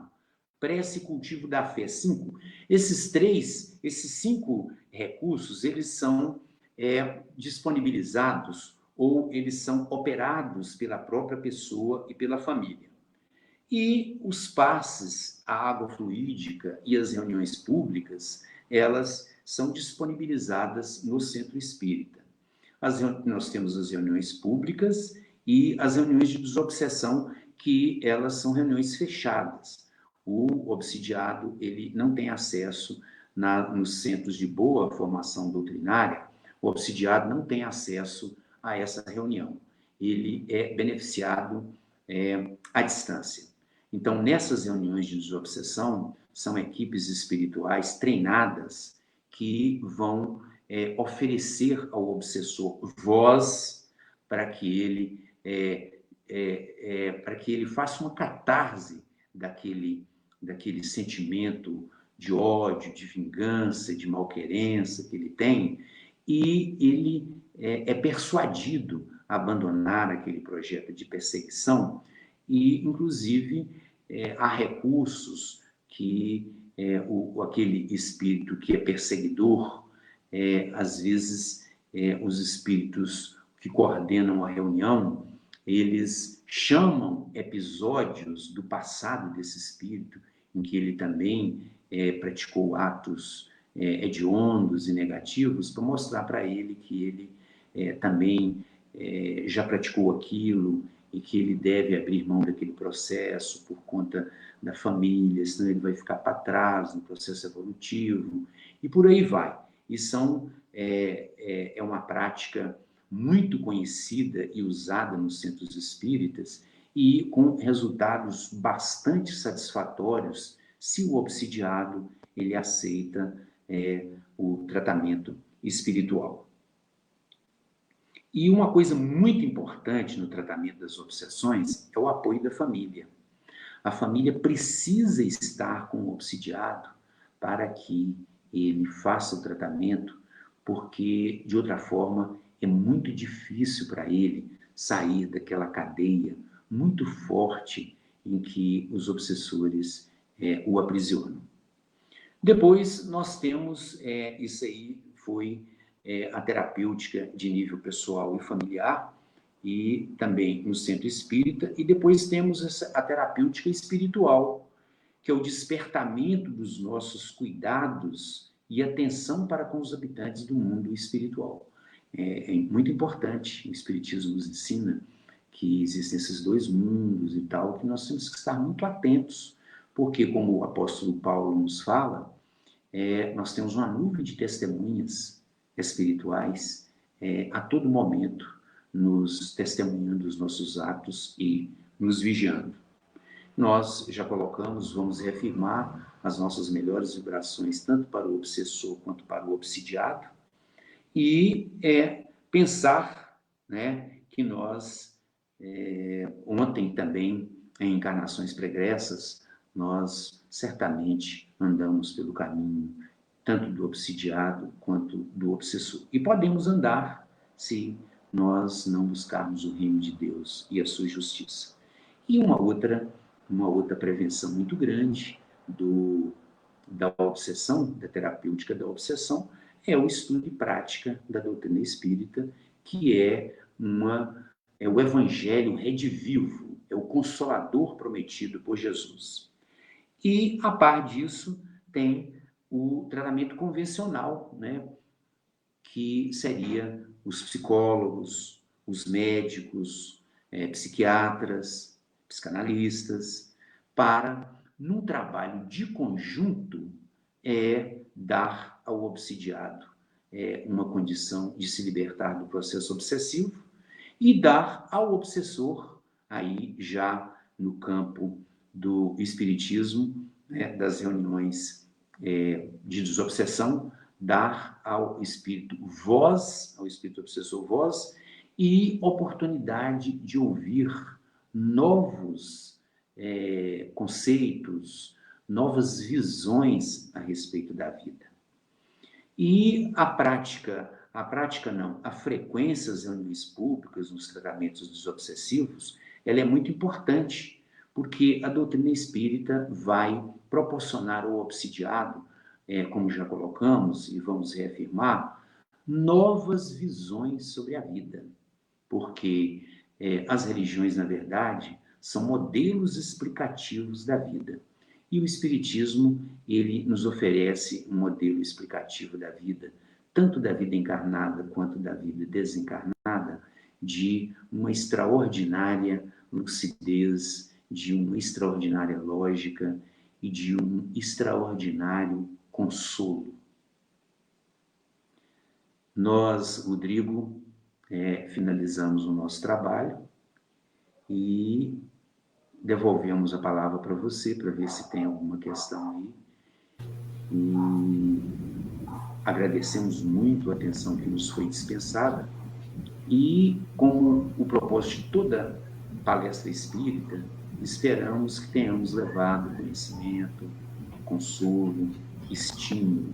B: prece e cultivo da fé 5. Esses 5 recursos, eles são disponibilizados ou eles são operados pela própria pessoa e pela família. E os passes, a água fluídica e as reuniões públicas, elas são disponibilizadas no centro espírita. Nós temos as reuniões públicas e as reuniões de desobsessão, que elas são reuniões fechadas. O obsidiado, ele não tem acesso nos centros de boa formação doutrinária, o obsidiado não tem acesso a essa reunião. Ele é beneficiado à distância. Então, nessas reuniões de desobsessão, são equipes espirituais treinadas que vão oferecer ao obsessor voz para que ele faça uma catarse daquele sentimento de ódio, de vingança, de malquerença que ele tem, e ele é persuadido a abandonar aquele projeto de perseguição e, inclusive, há recursos que aquele espírito que é perseguidor, às vezes, os espíritos que coordenam a reunião, eles chamam episódios do passado desse espírito, em que ele também praticou atos hediondos e negativos, para mostrar para ele que ele também já praticou aquilo, e que ele deve abrir mão daquele processo por conta da família, senão ele vai ficar para trás no processo evolutivo, e por aí vai. E é uma prática muito conhecida e usada nos centros espíritas e com resultados bastante satisfatórios se o obsidiado ele aceita o tratamento espiritual. E uma coisa muito importante no tratamento das obsessões é o apoio da família. A família precisa estar com o obsidiado para que ele faça o tratamento, porque, de outra forma, é muito difícil para ele sair daquela cadeia muito forte em que os obsessores o aprisionam. Depois, nós temos, isso aí foi a terapêutica de nível pessoal e familiar, e também no centro espírita, e depois temos a terapêutica espiritual, que é o despertamento dos nossos cuidados e atenção para com os habitantes do mundo espiritual. É muito importante, o Espiritismo nos ensina que existem esses dois mundos e tal, que nós temos que estar muito atentos, porque, como o apóstolo Paulo nos fala, nós temos uma nuvem de testemunhas espirituais a todo momento, nos testemunhando os nossos atos e nos vigiando. Nós já colocamos, vamos reafirmar as nossas melhores vibrações, tanto para o obsessor quanto para o obsidiado, e pensar, né, que nós, ontem também, em encarnações pregressas, nós certamente andamos pelo caminho tanto do obsidiado quanto do obsessor. E podemos andar se nós não buscarmos o reino de Deus e a sua justiça. E uma outra prevenção muito grande da obsessão, da terapêutica da obsessão, é o estudo e prática da doutrina espírita, que é o evangelho redivivo, é o consolador prometido por Jesus. E, a par disso, tem o tratamento convencional, né, que seria os psicólogos, os médicos, psiquiatras, psicanalistas, para, num trabalho de conjunto, dar ao obsidiado uma condição de se libertar do processo obsessivo e dar ao obsessor, aí já no campo do espiritismo, né, das reuniões de desobsessão, dar ao espírito voz, ao espírito obsessor voz, e oportunidade de ouvir novos conceitos, novas visões a respeito da vida. E a frequência das reuniões públicas nos tratamentos dos obsessivos, ela é muito importante, porque a doutrina espírita vai proporcionar ao obsidiado, como já colocamos e vamos reafirmar, novas visões sobre a vida, porque as religiões, na verdade, são modelos explicativos da vida. E o Espiritismo, ele nos oferece um modelo explicativo da vida, tanto da vida encarnada quanto da vida desencarnada, de uma extraordinária lucidez, de uma extraordinária lógica e de um extraordinário consolo. Nós, Rodrigo, finalizamos o nosso trabalho e devolvemos a palavra para você, para ver se tem alguma questão aí. E agradecemos muito a atenção que nos foi dispensada e, como o propósito de toda palestra espírita, esperamos que tenhamos levado conhecimento, consolo, estímulo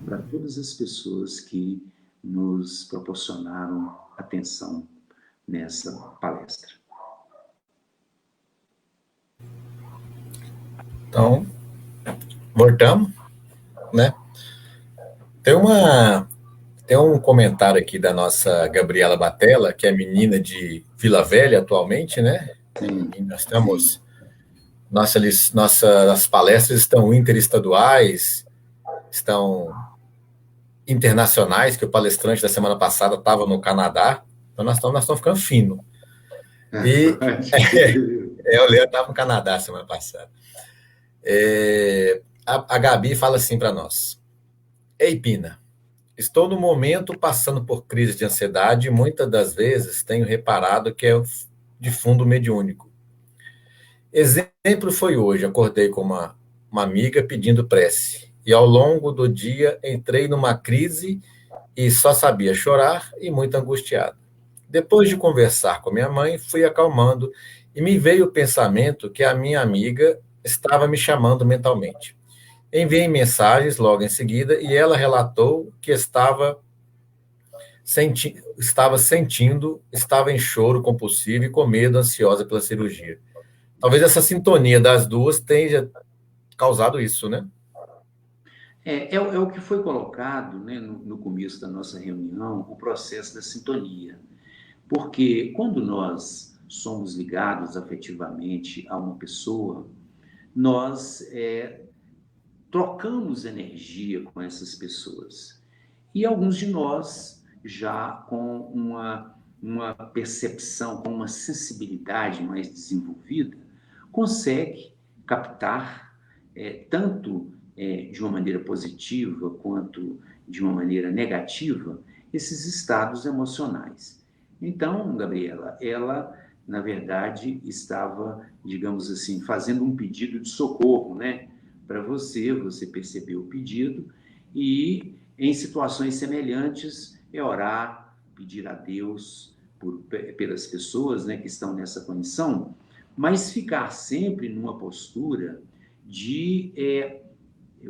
B: para todas as pessoas que nos proporcionaram atenção nessa palestra.
A: Então, voltamos, né? Tem um comentário aqui da nossa Gabriela Batella, que é menina de Vila Velha atualmente, né?
B: Sim,
A: E nós estamos... Nossas palestras estão interestaduais, estão internacionais, que o palestrante da semana passada estava no Canadá, então nós estamos ficando fino. E o Leandro estava no Canadá semana passada. A Gabi fala assim para nós: Ei, Pina, estou no momento passando por crise de ansiedade e muitas das vezes tenho reparado que é de fundo mediúnico. Exemplo foi hoje, acordei com uma amiga pedindo prece e ao longo do dia entrei numa crise e só sabia chorar e muito angustiado. Depois de conversar com minha mãe, fui acalmando e me veio o pensamento que a minha amiga estava me chamando mentalmente. Enviei mensagens logo em seguida e ela relatou que estava em choro compulsivo e com medo, ansiosa pela cirurgia. Talvez essa sintonia das duas tenha causado isso, né?
B: É o que foi colocado, né, no começo da nossa reunião, o processo da sintonia. Porque quando nós somos ligados afetivamente a uma pessoa, nós trocamos energia com essas pessoas. E alguns de nós, já com uma percepção, com uma sensibilidade mais desenvolvida, consegue captar tanto de uma maneira positiva quanto de uma maneira negativa esses estados emocionais. Então, Gabriela, ela, na verdade, estava, digamos assim, fazendo um pedido de socorro, né? Para você percebeu o pedido e, em situações semelhantes, orar, pedir a Deus pelas pessoas, né, que estão nessa condição, mas ficar sempre numa postura de,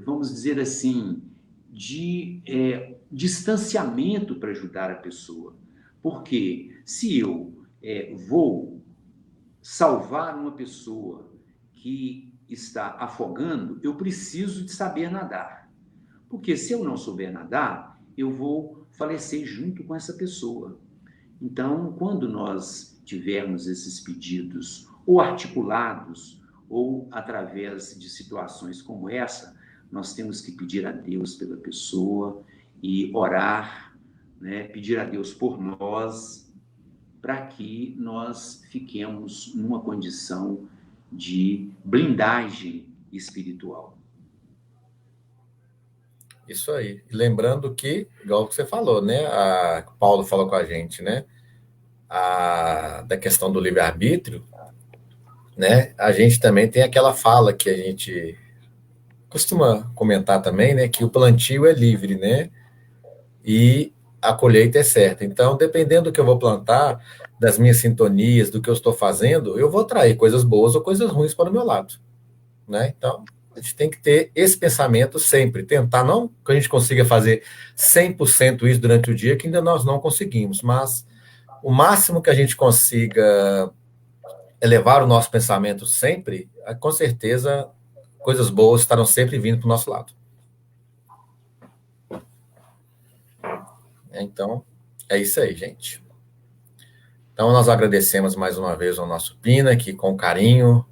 B: vamos dizer assim, de distanciamento para ajudar a pessoa. Porque se eu vou salvar uma pessoa que está afogando, eu preciso de saber nadar. Porque se eu não souber nadar, eu vou falecer junto com essa pessoa. Então, quando nós tivermos esses pedidos ou articulados ou através de situações como essa, nós temos que pedir a Deus pela pessoa e orar, né? Pedir a Deus por nós, para que nós fiquemos numa condição de blindagem espiritual.
A: Isso aí. Lembrando que, igual que você falou, né? Paulo falou com a gente, né? Da questão do livre-arbítrio, né? A gente também tem aquela fala que a gente costuma comentar também, né? Que o plantio é livre, né? E a colheita é certa. Então, dependendo do que eu vou plantar, das minhas sintonias, do que eu estou fazendo, eu vou atrair coisas boas ou coisas ruins para o meu lado, né? Então, a gente tem que ter esse pensamento sempre, tentar, não que a gente consiga fazer 100% isso durante o dia, que ainda nós não conseguimos, mas o máximo que a gente consiga elevar o nosso pensamento sempre, com certeza, coisas boas estarão sempre vindo para o nosso lado. Então, é isso aí, gente. Então, nós agradecemos mais uma vez ao nosso Pina, que com carinho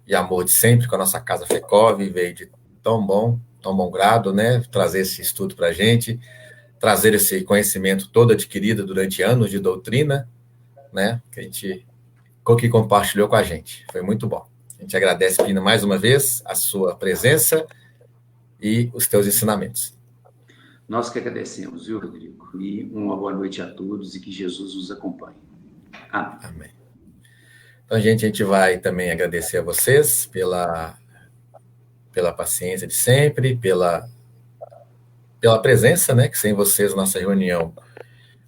A: e amor de sempre, com a nossa Casa Fecov, veio de tão bom grado, né? Trazer esse estudo para a gente, trazer esse conhecimento todo adquirido durante anos de doutrina, né? Que compartilhou com a gente. Foi muito bom. A gente agradece, Pina, mais uma vez, a sua presença e os teus ensinamentos.
B: Nós que agradecemos, viu, Rodrigo? E uma boa noite a todos e que Jesus os acompanhe. Amém.
A: Amém. Então, gente, a gente vai também agradecer a vocês pela paciência de sempre, pela presença, né? Que sem vocês nossa reunião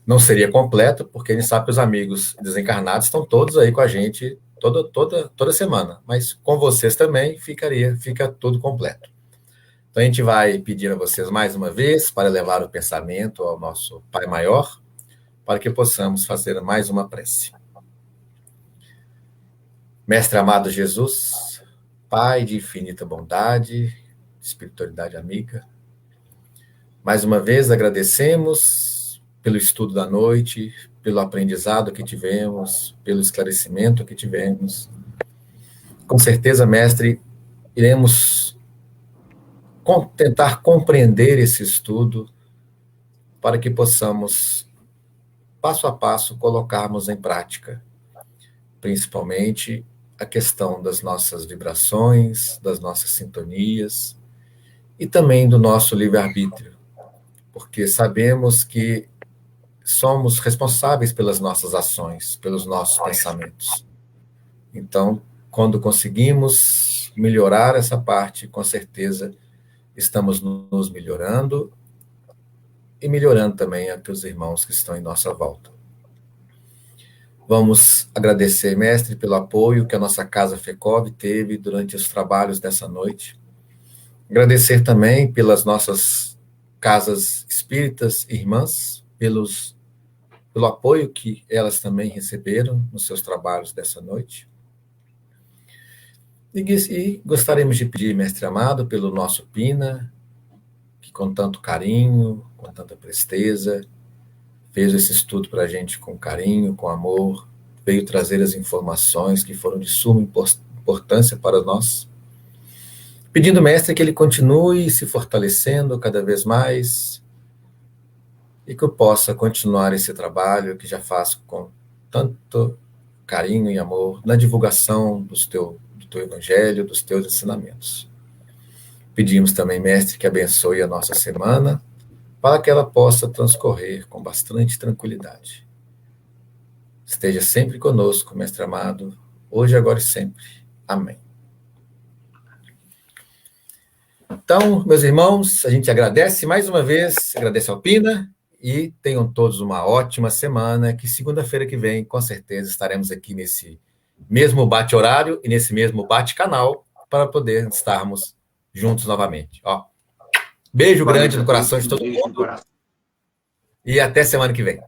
A: não seria completa, porque a gente sabe que os amigos desencarnados estão todos aí com a gente toda semana, mas com vocês também fica tudo completo. Então a gente vai pedir a vocês mais uma vez para levar o pensamento ao nosso Pai Maior, para que possamos fazer mais uma prece. Mestre amado Jesus, Pai de infinita bondade, espiritualidade amiga, mais uma vez agradecemos pelo estudo da noite, pelo aprendizado que tivemos, pelo esclarecimento que tivemos. Com certeza, mestre, iremos tentar compreender esse estudo para que possamos, passo a passo, colocarmos em prática, principalmente a questão das nossas vibrações, das nossas sintonias e também do nosso livre-arbítrio, porque sabemos que somos responsáveis pelas nossas ações, pelos nossos pensamentos. Então, quando conseguimos melhorar essa parte, com certeza estamos nos melhorando e melhorando também aqueles irmãos que estão em nossa volta. Vamos agradecer, mestre, pelo apoio que a nossa Casa Fecov teve durante os trabalhos dessa noite. Agradecer também pelas nossas casas espíritas irmãs, pelo apoio que elas também receberam nos seus trabalhos dessa noite. E gostaríamos de pedir, mestre amado, pelo nosso Pina, que com tanto carinho, com tanta presteza, fez esse estudo para a gente com carinho, com amor, veio trazer as informações que foram de suma importância para nós. Pedindo, mestre, que ele continue se fortalecendo cada vez mais e que eu possa continuar esse trabalho que já faço com tanto carinho e amor na divulgação do teu evangelho, dos teus ensinamentos. Pedimos também, mestre, que abençoe a nossa semana para que ela possa transcorrer com bastante tranquilidade. Esteja sempre conosco, mestre amado, hoje, agora e sempre. Amém. Então, meus irmãos, a gente agradece mais uma vez, agradece ao Pina, e tenham todos uma ótima semana, que segunda-feira que vem, com certeza, estaremos aqui nesse mesmo bate-horário e nesse mesmo bate-canal para poder estarmos juntos novamente. Ó, beijo grande no coração de todo mundo e até semana que vem.